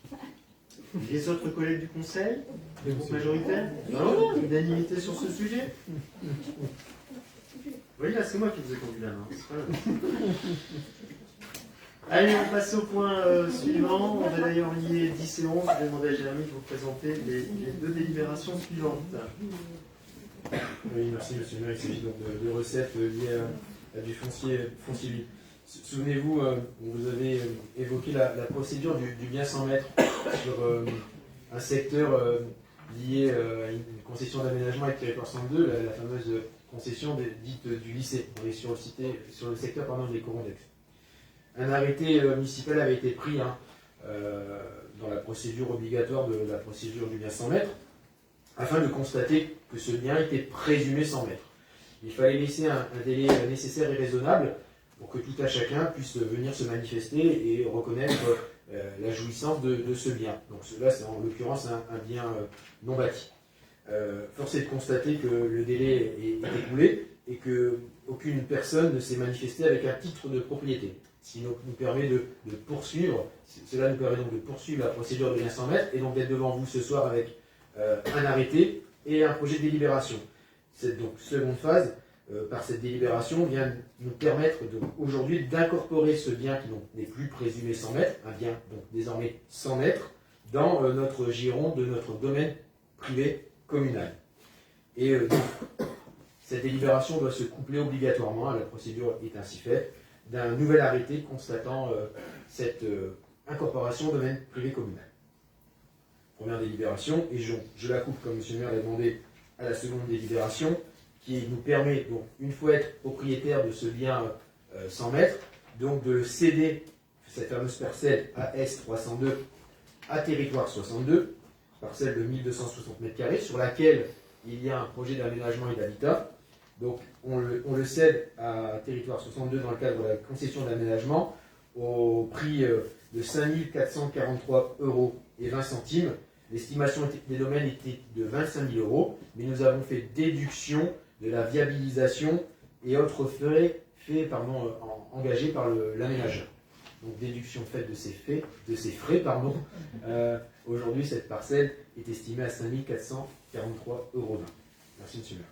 Les autres collègues du Conseil, le groupe majoritaire? Non, unanimité sur ce sujet? Oui, là, c'est moi qui vous ai conduit la main. C'est pas grave. Allez, on passe au point suivant. On va d'ailleurs lier 10 et 11. Je vais demander à Jérémy de vous présenter les deux délibérations suivantes. Oui, merci monsieur le maire. Il s'agit donc de recettes liées à du foncier libre. Souvenez-vous, vous avez évoqué la procédure du bien 100 mètres sur un secteur lié à une concession d'aménagement avec territoire 102, la fameuse concession dite du lycée. On est sur le secteur des Corondex. Un arrêté municipal avait été pris dans la procédure obligatoire de la procédure du bien 100 mètres afin de constater que ce bien était présumé 100 mètres. Il fallait laisser un délai nécessaire et raisonnable pour que tout à chacun puisse venir se manifester et reconnaître la jouissance de ce bien. Donc cela, c'est en l'occurrence un bien non bâti. Force est de constater que le délai est écoulé et qu'aucune personne ne s'est manifestée avec un titre de propriété. Ce qui nous permet de poursuivre, cela nous permet donc de poursuivre la procédure de bien 100 mètres et donc d'être devant vous ce soir avec un arrêté et un projet de délibération. Cette donc seconde phase, par cette délibération, vient nous permettre aujourd'hui d'incorporer ce bien qui n'est plus présumé 100 mètres, un bien donc désormais 100 mètres, dans notre giron de notre domaine privé communal. Et cette délibération doit se coupler obligatoirement, la procédure est ainsi faite, d'un nouvel arrêté constatant cette incorporation au domaine privé communal. Première délibération, et je la coupe comme M. le maire l'a demandé à la seconde délibération, qui nous permet, donc, une fois être propriétaire de ce bien 100 mètres, donc de céder cette fameuse parcelle AS 302 à territoire 62, parcelle de 1260 m², sur laquelle il y a un projet d'aménagement et d'habitat. Donc on le cède à territoire 62 dans le cadre de la concession d'aménagement au prix de 5 443,20 €. L'estimation des domaines était de 25 000 €, mais nous avons fait déduction de la viabilisation et autres frais engagés par l'aménageur. Donc déduction faite de ces frais. Aujourd'hui, cette parcelle est estimée à 5 443,20 €. Merci, monsieur le maire.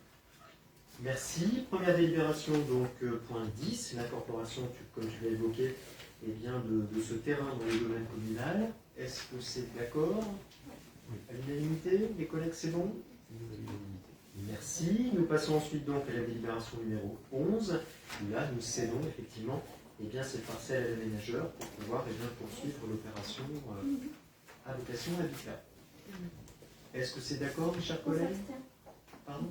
Merci. Première délibération, donc point 10, l'incorporation, comme tu l'as évoqué, de ce terrain dans le domaine communal. Est-ce que c'est d'accord? À l'unanimité? Les collègues, c'est bon? Merci. Nous passons ensuite donc à la délibération numéro 11, où là, nous cédons effectivement cette parcelle à l'aménageur pour pouvoir poursuivre l'opération à vocation habitat. Est-ce que c'est d'accord, mes chers collègues? Pardon?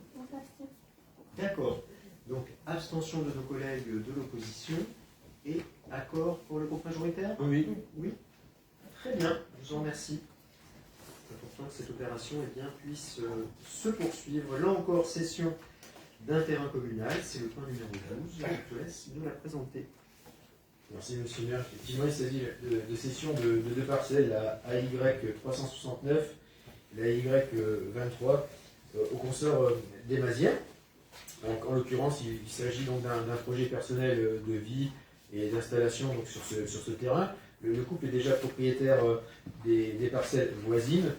D'accord. Donc, abstention de nos collègues de l'opposition et accord pour le groupe majoritaire? Oui. Oui. Très bien, je vous en remercie. C'est important que cette opération puisse se poursuivre. Là encore, cession d'un terrain communal, c'est le point numéro 12. Je te laisse nous la présenter. Merci, monsieur le maire. Effectivement, il s'agit de cession de deux parcelles, la AY 369 et la AY 23, au consort des Mazières. Donc, en l'occurrence, il s'agit donc d'un projet personnel de vie et d'installation sur ce terrain. Le couple est déjà propriétaire des parcelles voisines.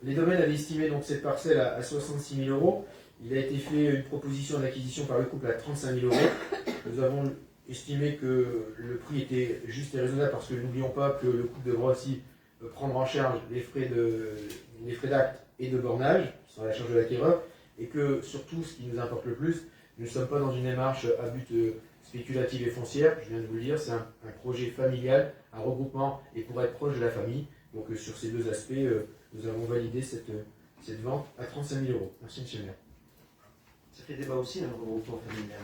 Les domaines avaient estimé donc cette parcelle à 66 000 €. Il a été fait une proposition d'acquisition par le couple à 35 000 €. Nous avons estimé que le prix était juste et raisonnable parce que n'oublions pas que le couple devra aussi prendre en charge les frais d'acte et de bornage, qui sont à la charge de l'acquéreur, et que surtout, ce qui nous importe le plus, nous ne sommes pas dans une démarche à but spéculatif et foncière, je viens de vous le dire, c'est un projet familial, un regroupement et pour être proche de la famille. Donc sur ces deux aspects, nous avons validé cette vente à 35 000 €. Merci monsieur le maire. Ça fait débat aussi, le regroupement familial.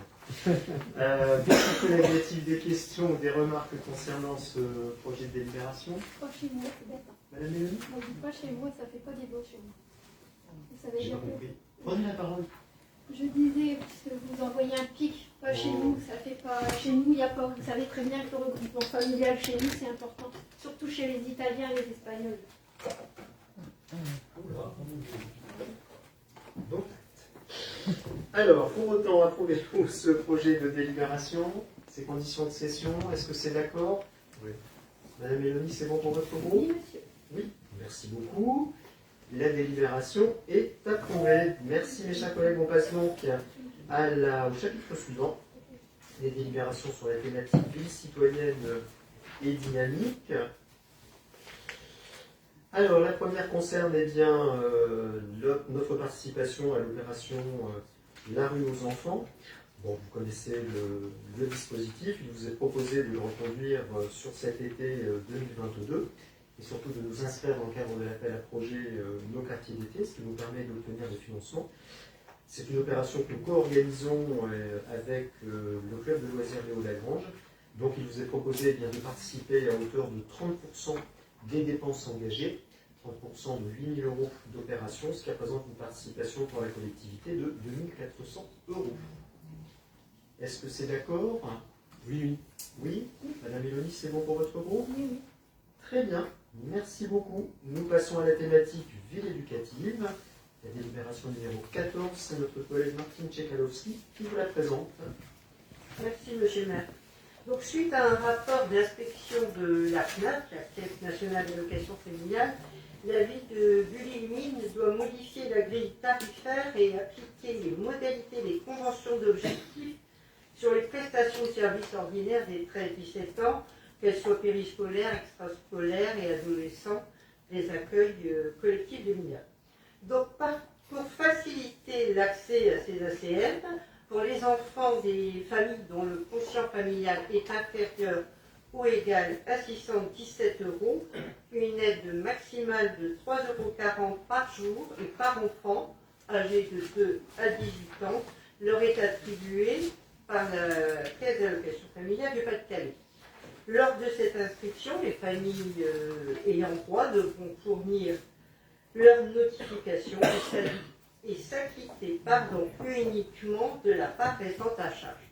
Bien sûr, collègues, y a-t-il des questions ou des remarques concernant ce projet de délibération? Pas chez moi, c'est bête. Hein. Madame Mélanie? Moi, je dis pas chez moi, ça fait pas des beaux chez moi. Vous savez J'ai bien pas que... compris. Prenez la parole. Je disais, puisque vous envoyez un pic, pas chez nous, ça fait pas. Chez nous, il n'y a pas. Vous savez très bien que le regroupement familial chez nous, c'est important. Surtout chez les Italiens et les Espagnols. Donc, alors, pour autant, approuvez-vous ce projet de délibération, ces conditions de cession? Est-ce que c'est d'accord? Oui. Madame Mélanie, c'est bon pour votre Oui, groupe? monsieur. Oui. Merci beaucoup. La délibération est approuvée. Merci mes chers collègues. On passe donc au chapitre suivant. Les délibérations sur la thématique ville citoyenne et dynamique. Alors la première concerne notre participation à l'opération La rue aux enfants. Bon, vous connaissez le dispositif. Il vous est proposé de le reconduire sur cet été 2022. Et surtout de nous inscrire dans le cadre de l'appel à projet Nos quartiers d'été, ce qui nous permet d'obtenir des financements. C'est une opération que nous co-organisons avec le club de loisirs Léo Lagrange. Donc il vous est proposé de participer à hauteur de 30% des dépenses engagées, 30% de 8 000 € d'opération, ce qui représente une participation pour la collectivité de 2 400 €. Est-ce que c'est d'accord? Oui. Oui. Madame Mélanie, c'est bon pour votre groupe? Oui. Très bien. Merci beaucoup. Nous passons à la thématique ville éducative. La délibération numéro 14, c'est notre collègue Martine Tchekalowski qui vous la présente. Merci, monsieur le maire. Donc, suite à un rapport d'inspection de la CNAF, la Caisse nationale d'allocation familiale, la ville de Bully-les-Mines doit modifier la grille tarifaire et appliquer les modalités des conventions d'objectifs sur les prestations de services ordinaires des 13-17 ans, qu'elles soient périscolaires, extrascolaires et adolescents, des accueils collectifs de mineurs. Donc, pour faciliter l'accès à ces ACM, pour les enfants des familles dont le quotient familial est inférieur ou égal à 617 €, une aide maximale de 3,40 € par jour et par enfant âgé de 2 à 18 ans leur est attribuée par la Caisse d'allocation familiale du Pas-de-Calais. Lors de cette inscription, les familles ayant droit devront fournir leur notification et s'acquitter uniquement de la part restant à charge.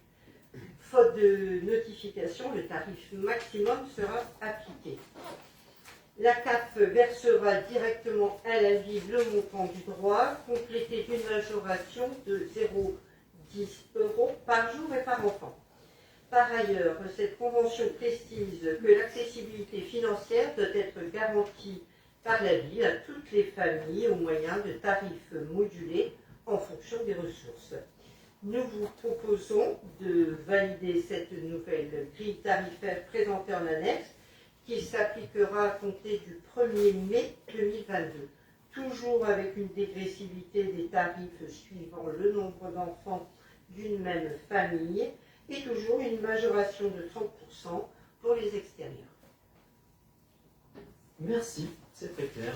Faute de notification, le tarif maximum sera appliqué. La CAF versera directement à la ville le montant du droit, complété d'une majoration de 0,10 € par jour et par enfant. Par ailleurs, cette convention précise que l'accessibilité financière doit être garantie par la ville à toutes les familles au moyen de tarifs modulés en fonction des ressources. Nous vous proposons de valider cette nouvelle grille tarifaire présentée en annexe qui s'appliquera à compter du 1er mai 2022, toujours avec une dégressivité des tarifs suivant le nombre d'enfants d'une même famille et toujours une majoration de 30% pour les extérieurs. Merci, c'est très clair.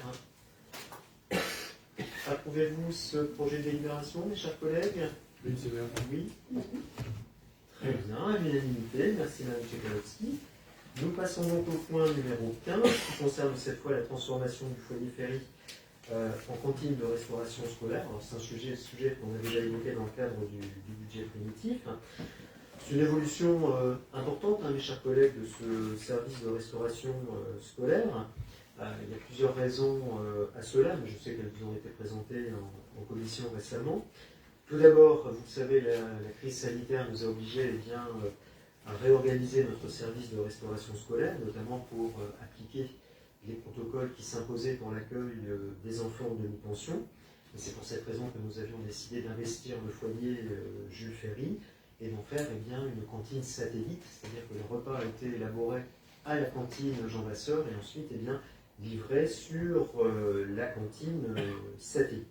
Approuvez-vous ce projet de délibération, mes chers collègues? Oui, c'est bien. Oui. Très bien, à l'unanimité. Merci Mme Tchekalowski. Nous passons donc au point numéro 15, qui concerne cette fois la transformation du foyer Ferry en cantine de restauration scolaire. C'est un sujet qu'on a déjà évoqué dans le cadre du budget primitif. C'est une évolution importante, mes chers collègues, de ce service de restauration scolaire. Il y a plusieurs raisons à cela, mais je sais qu'elles vous ont été présentées en commission récemment. Tout d'abord, vous le savez, la crise sanitaire nous a obligés à réorganiser notre service de restauration scolaire, notamment pour appliquer les protocoles qui s'imposaient pour l'accueil des enfants en demi-pension. Et c'est pour cette raison que nous avions décidé d'investir le foyer Jules Ferry et d'en faire une cantine satellite, c'est-à-dire que les repas ont été élaborés à la cantine Jean Vasseur et ensuite livrés sur la cantine satellite.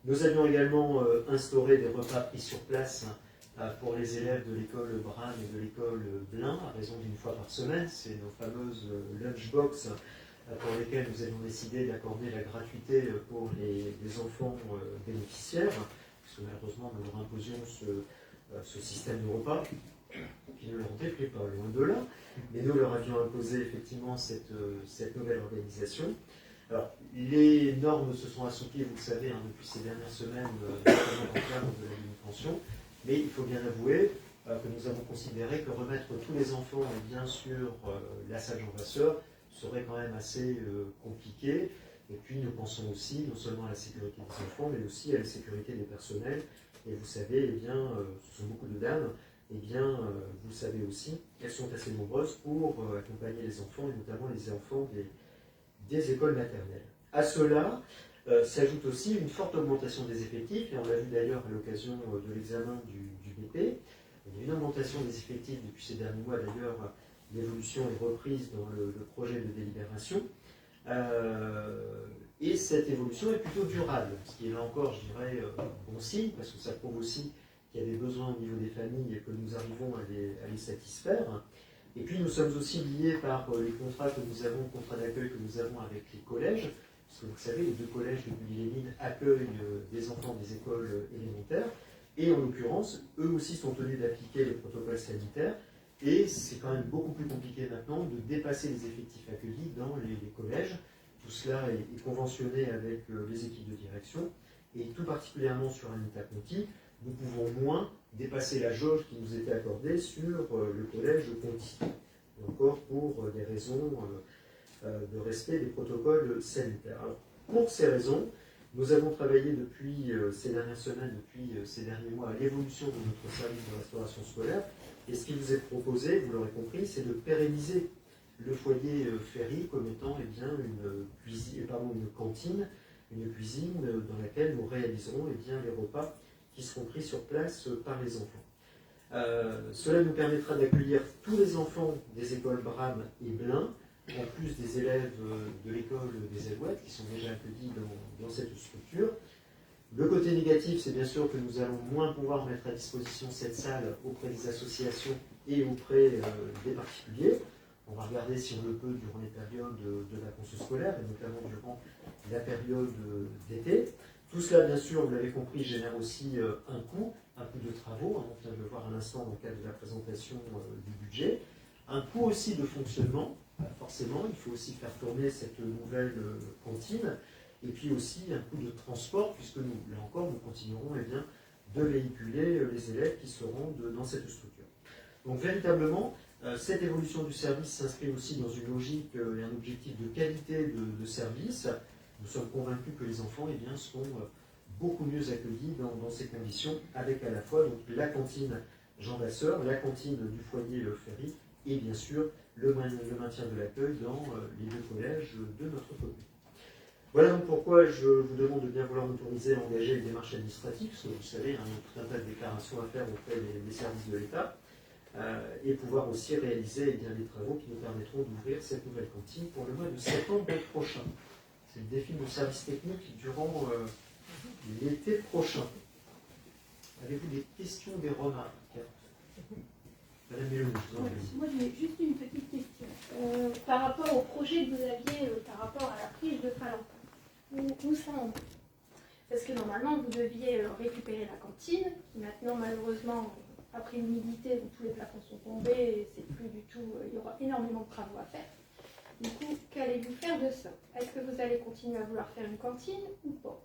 Nous avions également instauré des repas pris sur place pour les élèves de l'école Bram et de l'école Blin, à raison d'une fois par semaine. C'est nos fameuses lunchbox pour lesquelles nous avions décidé d'accorder la gratuité pour les enfants bénéficiaires, parce que malheureusement nous leur imposions ce système de repas qui ne leur déplaît pas, loin de là, mais nous leur avions imposé effectivement cette nouvelle organisation. Alors, les normes se sont assouplies, vous le savez, depuis ces dernières semaines, notamment en termes de la pension, mais il faut bien avouer que nous avons considéré que remettre tous les enfants sur la salle Jean Vasseur serait quand même assez compliqué. Et puis nous pensons aussi non seulement à la sécurité des enfants, mais aussi à la sécurité des personnels. Et vous savez, ce sont beaucoup de dames, vous savez aussi qu'elles sont assez nombreuses pour accompagner les enfants, et notamment les enfants des écoles maternelles. À cela s'ajoute aussi une forte augmentation des effectifs, et on l'a vu d'ailleurs à l'occasion de l'examen du BP. Il y a une augmentation des effectifs depuis ces derniers mois, d'ailleurs l'évolution est reprise dans le projet de délibération. Et cette évolution est plutôt durable, ce qui est là encore, je dirais, bon signe, parce que ça prouve aussi qu'il y a des besoins au niveau des familles et que nous arrivons à les satisfaire. Et puis nous sommes aussi liés par les contrats d'accueil que nous avons avec les collèges, parce que vous savez, les 2 collèges de Bully-les-Mines accueillent des enfants des écoles élémentaires, et en l'occurrence, eux aussi sont tenus d'appliquer les protocoles sanitaires, et c'est quand même beaucoup plus compliqué maintenant de dépasser les effectifs accueillis dans les collèges. Tout cela est conventionné avec les équipes de direction, et tout particulièrement sur Anita-Conti, nous pouvons moins dépasser la jauge qui nous était accordée sur le collège de Conti. Et encore pour des raisons de respect des protocoles sanitaires. Alors, pour ces raisons, nous avons travaillé depuis ces dernières semaines, depuis ces derniers mois, à l'évolution de notre service de restauration scolaire. Et ce qui vous est proposé, vous l'aurez compris, c'est de pérenniser le foyer Ferry comme étant une cantine, une cuisine dans laquelle nous réaliserons les repas qui seront pris sur place par les enfants. Cela nous permettra d'accueillir tous les enfants des écoles Bram et Blin, en plus des élèves de l'école des Alouettes qui sont déjà accueillis dans cette structure. Le côté négatif, c'est bien sûr que nous allons moins pouvoir mettre à disposition cette salle auprès des associations et auprès des particuliers. On va regarder si on le peut durant les périodes de vacances scolaires, et notamment durant la période d'été. Tout cela, bien sûr, vous l'avez compris, génère aussi un coût de travaux. On vient de le voir à l'instant dans le cadre de la présentation du budget. Un coût aussi de fonctionnement, forcément, il faut aussi faire tourner cette nouvelle cantine. Et puis aussi un coût de transport, puisque nous, là encore, nous continuerons de véhiculer les élèves qui seront dans cette structure. Donc véritablement, cette évolution du service s'inscrit aussi dans une logique et un objectif de qualité de service. Nous sommes convaincus que les enfants seront beaucoup mieux accueillis dans ces conditions, avec à la fois donc, la cantine Jean Vasseur, la cantine du foyer Ferry, et bien sûr le maintien de l'accueil dans les 2 collèges de notre commune. Voilà donc pourquoi je vous demande de bien vouloir m'autoriser à engager les démarches administratives, parce que vous savez, il y a tout un tas de déclarations à faire auprès des services de l'État, et pouvoir aussi réaliser les travaux qui nous permettront d'ouvrir cette nouvelle cantine pour le mois de septembre prochain. C'est le défi de nos services techniques durant l'été prochain. Avez-vous des questions, des remarques? Madame Mélanie, je vous en prie. Moi, j'ai juste une petite question. Par rapport au projet que vous aviez, par rapport à la prise de Phalantin, où ça en est? Parce que normalement, vous deviez récupérer la cantine, qui maintenant, malheureusement, après l'humidité, tous les plafonds sont tombés, et c'est plus du tout, il y aura énormément de travaux à faire. Du coup, qu'allez-vous faire de ça? Est-ce que vous allez continuer à vouloir faire une cantine ou pas?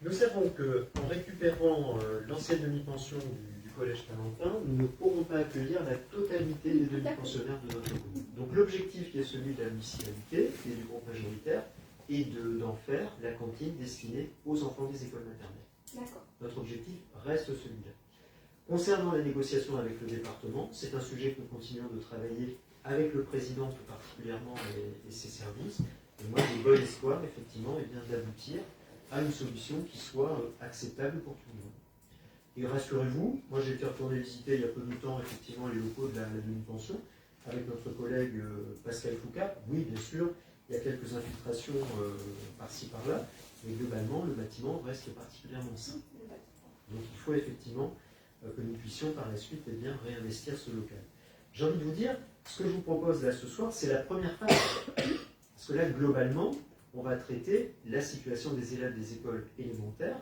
Nous savons qu'en récupérant l'ancienne demi-pension du collège Phalantin, nous ne pourrons pas accueillir la totalité des demi-pensionnaires de notre commune. Donc l'objectif qui est celui de la municipalité et du groupe majoritaire est d'en faire la cantine destinée aux enfants des écoles maternelles. D'accord. Notre objectif reste celui-là. Concernant les négociations avec le département, c'est un sujet que nous continuons de travailler avec le président tout particulièrement et ses services. Et moi, j'ai bon espoir, effectivement, d'aboutir à une solution qui soit acceptable pour tout le monde. Et rassurez-vous, moi j'ai été retourné visiter il y a peu de temps effectivement les locaux de la demi-pension avec notre collègue Pascal Foucault. Oui, bien sûr, il y a quelques infiltrations par-ci par-là, mais globalement le bâtiment reste particulièrement sain. Donc il faut effectivement que nous puissions par la suite bien réinvestir ce local. J'ai envie de vous dire, ce que je vous propose là ce soir, c'est la première phase. Parce que là, globalement, on va traiter la situation des élèves des écoles élémentaires.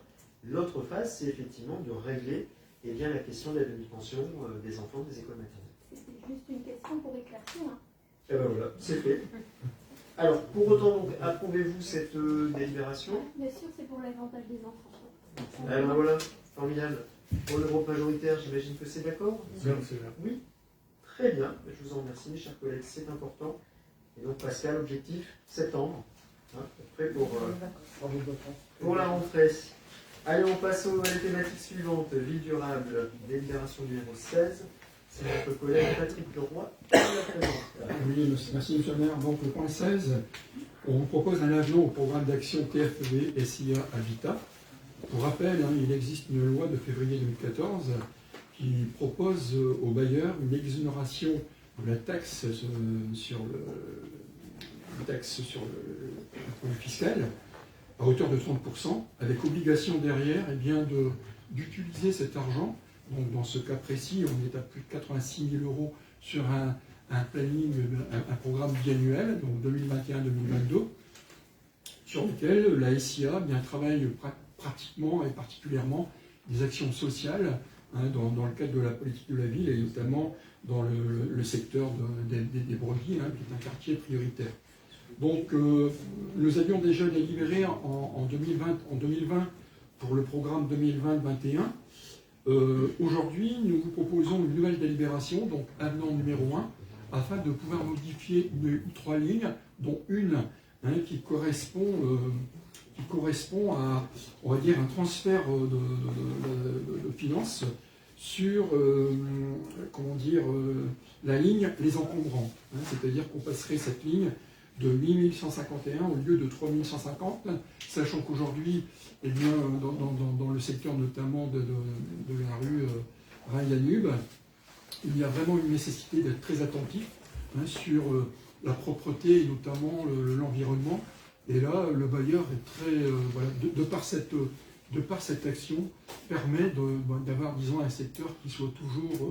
L'autre phase, c'est effectivement de régler la question de la demi-pension des enfants des écoles maternelles. C'était juste une question pour éclaircir. Et ben voilà, c'est fait. Alors, pour autant, donc, approuvez-vous cette délibération? Bien sûr, c'est pour l'avantage des enfants. Alors voilà, formidable. Pour le groupe majoritaire, j'imagine que c'est d'accord? Bien, c'est bien. Oui. Très bien, je vous en remercie mes chers collègues, c'est important. Et donc Pascal, objectif, septembre. Hein, prêt pour la rentrée. Allez, on passe à la thématique suivante, ville durable, délibération numéro 16. C'est notre collègue Patrick Leroy qui la présente. Oui, merci monsieur le maire. Donc le point 16, on vous propose un avenant au programme d'action TFV SIA Habitat. Pour rappel, il existe une loi de février 2014 qui propose aux bailleurs une exonération de la taxe sur le produit fiscal à hauteur de 30%, avec obligation derrière d'utiliser cet argent. Donc dans ce cas précis, on est à plus de 86 000 euros sur un planning, un programme biannuel, donc 2021-2022, sur lequel la SIA travaille pratiquement et particulièrement des actions sociales dans le cadre de la politique de la ville et notamment dans le secteur des brebis, qui est un quartier prioritaire. Donc nous avions déjà délibéré en 2020 pour le programme 2020-21. Aujourd'hui, nous vous proposons une nouvelle délibération, donc avenant numéro 1, afin de pouvoir modifier 3 lignes, dont une qui correspond à, on va dire, un transfert de finances sur, la ligne les encombrants. C'est-à-dire qu'on passerait cette ligne de 8151 au lieu de 3150, sachant qu'aujourd'hui, dans le secteur notamment de la rue Rhin-Danube, il y a vraiment une nécessité d'être très attentif sur la propreté et notamment l'environnement. Et là, le bailleur est très, de par cette action, permet d'avoir, disons, un secteur qui soit toujours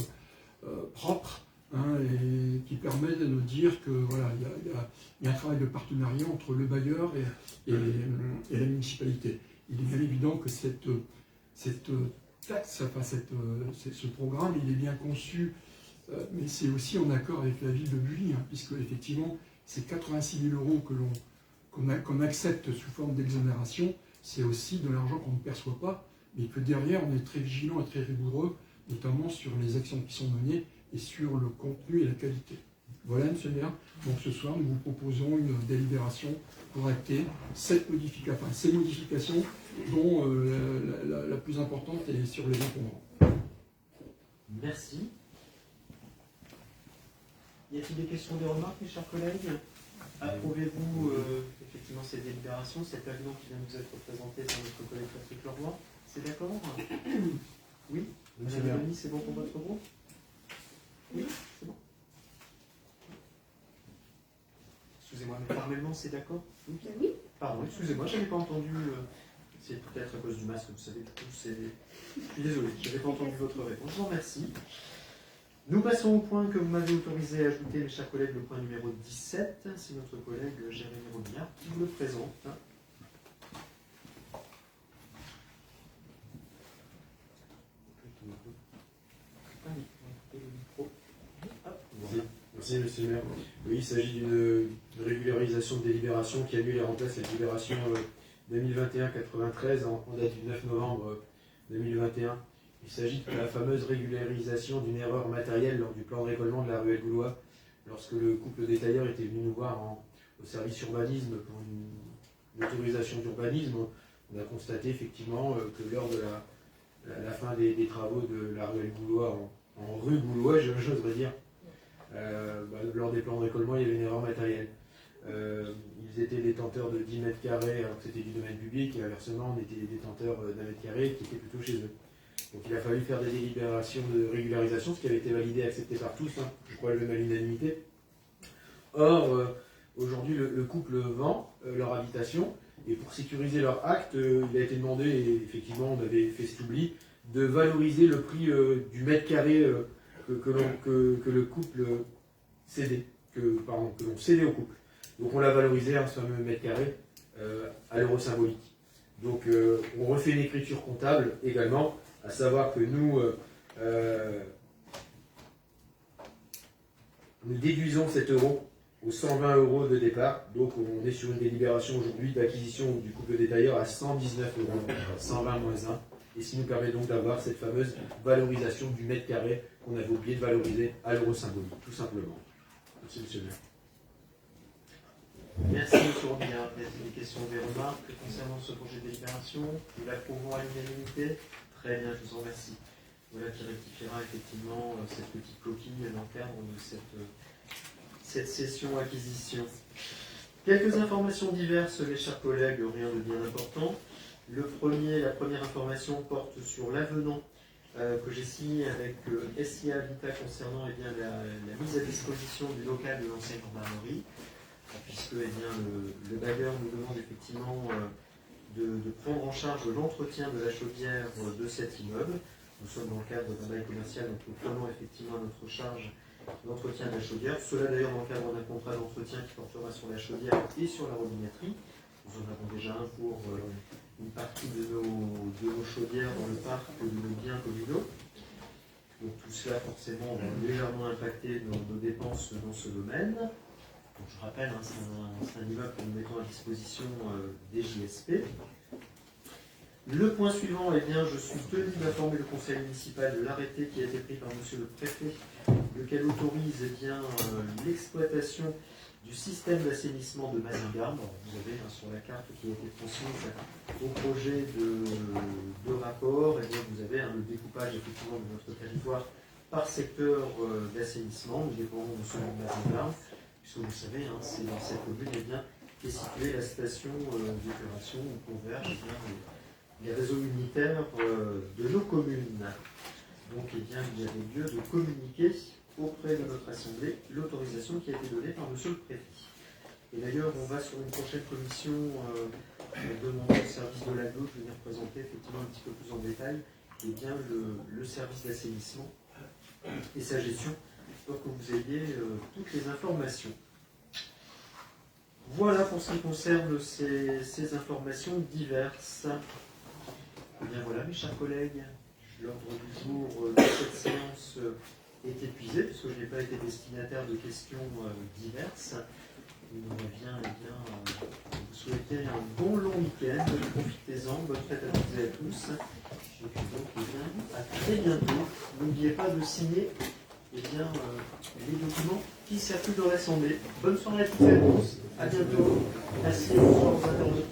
propre, et qui permet de nous dire que il y a un travail de partenariat entre le bailleur et la municipalité. Il est bien évident que cette taxe, enfin ce programme, il est bien conçu, mais c'est aussi en accord avec la ville de Bully, puisque effectivement, ces 86 000 euros qu'on accepte sous forme d'exonération, c'est aussi de l'argent qu'on ne perçoit pas, mais que derrière, on est très vigilant et très rigoureux, notamment sur les actions qui sont menées et sur le contenu et la qualité. Voilà, monsieur le maire. Donc ce soir, nous vous proposons une délibération pour acter ces modifications, dont la plus importante est sur les encombrants. Merci. Y a-t-il des questions, des remarques, mes chers collègues? Approuvez-vous effectivement cette délibération, cet avenant qui vient de nous être présenté par notre collègue Patrick Leroy? C'est d'accord? Oui. Madame Mélanie, c'est bon pour votre groupe? Oui, c'est bon. Excusez-moi, mais formellement, c'est d'accord? Oui. Pardon, excusez-moi, je n'avais pas entendu. C'est peut-être à cause du masque, vous savez, je suis désolé, je n'avais pas entendu votre réponse. Je vous remercie. Nous passons au point que vous m'avez autorisé à ajouter, mes chers collègues, le point numéro 17. C'est notre collègue Jérémy Robillard qui vous le présente. Merci, monsieur le maire. Oui, il s'agit d'une régularisation de délibération qui annule et remplace la délibération 2021-93 en date du 9 novembre 2021. Il s'agit de la fameuse régularisation d'une erreur matérielle lors du plan de récolement de la ruelle Goulois, lorsque le couple détailleur était venu nous voir au service urbanisme pour une autorisation d'urbanisme. On a constaté effectivement que lors de la fin des travaux de la ruelle Goulois, en rue Goulois, j'oserais dire, lors des plans de récolement, il y avait une erreur matérielle. Ils étaient détenteurs de 10 mètres carrés alors que c'était du domaine public, et inversement, on était détenteurs d'un mètre carré qui était plutôt chez eux. Donc il a fallu faire des délibérations de régularisation, ce qui avait été validé et accepté par tous, hein, je crois même à l'unanimité. Or, aujourd'hui, le couple vend leur habitation, et pour sécuriser leur acte, il a été demandé, et effectivement on avait fait cet oubli, de valoriser le prix du mètre carré que le couple cédait, que l'on cédait au couple. Donc on l'a valorisé, hein, ce fameux mètre carré, à l'euro symbolique. Donc on refait une écriture comptable également, à savoir que nous déduisons cet euro aux 120 euros de départ. Donc on est sur une délibération aujourd'hui d'acquisition du couple détailleur à 119 euros, 120 moins 1. Et ce qui nous permet donc d'avoir cette fameuse valorisation du mètre carré qu'on avait oublié de valoriser à l'euro symbolique, tout simplement. Merci, monsieur le maire. Merci, M. Robillard. Y a-t-il des questions ou des remarques concernant ce projet de délibération? Nous l'approuvons à l'unanimité. Très bien, je vous en remercie. Voilà qui rectifiera effectivement cette petite coquille dans le cadre de cette session acquisition. Quelques informations diverses, mes chers collègues, rien de bien important. La première information porte sur l'avenant que j'ai signé avec SIA Habitat concernant la mise à disposition du local de l'ancienne gendarmerie, puisque le bailleur nous demande effectivement de prendre en charge l'entretien de la chaudière de cet immeuble. Nous sommes dans le cadre d'un bail commercial, donc nous prenons effectivement à notre charge l'entretien de la chaudière. Cela d'ailleurs dans le cadre d'un contrat d'entretien qui portera sur la chaudière et sur la robinetterie. Nous en avons déjà un pour une partie de nos chaudières dans le parc de nos biens communaux. Donc tout cela forcément va légèrement impacter nos dépenses dans ce domaine. Donc, je rappelle, hein, c'est un immeuble que nous mettons à disposition des JSP. Le point suivant, eh bien, je suis tenu d'informer le conseil municipal de l'arrêté qui a été pris par monsieur le préfet, lequel autorise l'exploitation du système d'assainissement de Mazingarbe. Vous avez sur la carte qui a été transmise au projet de rapport, et bien, vous avez le découpage effectivement de notre territoire par secteur d'assainissement. Nous dépendons de celui de Mazingarbe, puisque vous savez, hein, c'est dans cette commune qu'est située la station d'épuration où convergent les réseaux unitaires de nos communes. Donc eh bien, il y a des lieux de communiquer auprès de notre Assemblée l'autorisation qui a été donnée par monsieur le préfet. Et d'ailleurs, on va sur une prochaine commission demander au service de l'AGO de venir présenter effectivement un petit peu plus en détail bien, le service d'assainissement et sa gestion pour que vous ayez toutes les informations. Voilà pour ce qui concerne ces informations diverses. Et bien voilà, mes chers collègues, l'ordre du jour de cette séance est épuisé, parce que je n'ai pas été destinataire de questions diverses. Il me revient vous souhaiter un bon long week-end, profitez-en, bonne fête à toutes et à tous. Et puis donc, à très bientôt. N'oubliez pas de signer les documents qui circulent dans l'Assemblée. Bonne soirée à toutes et à tous. À bientôt. Merci aux internautes.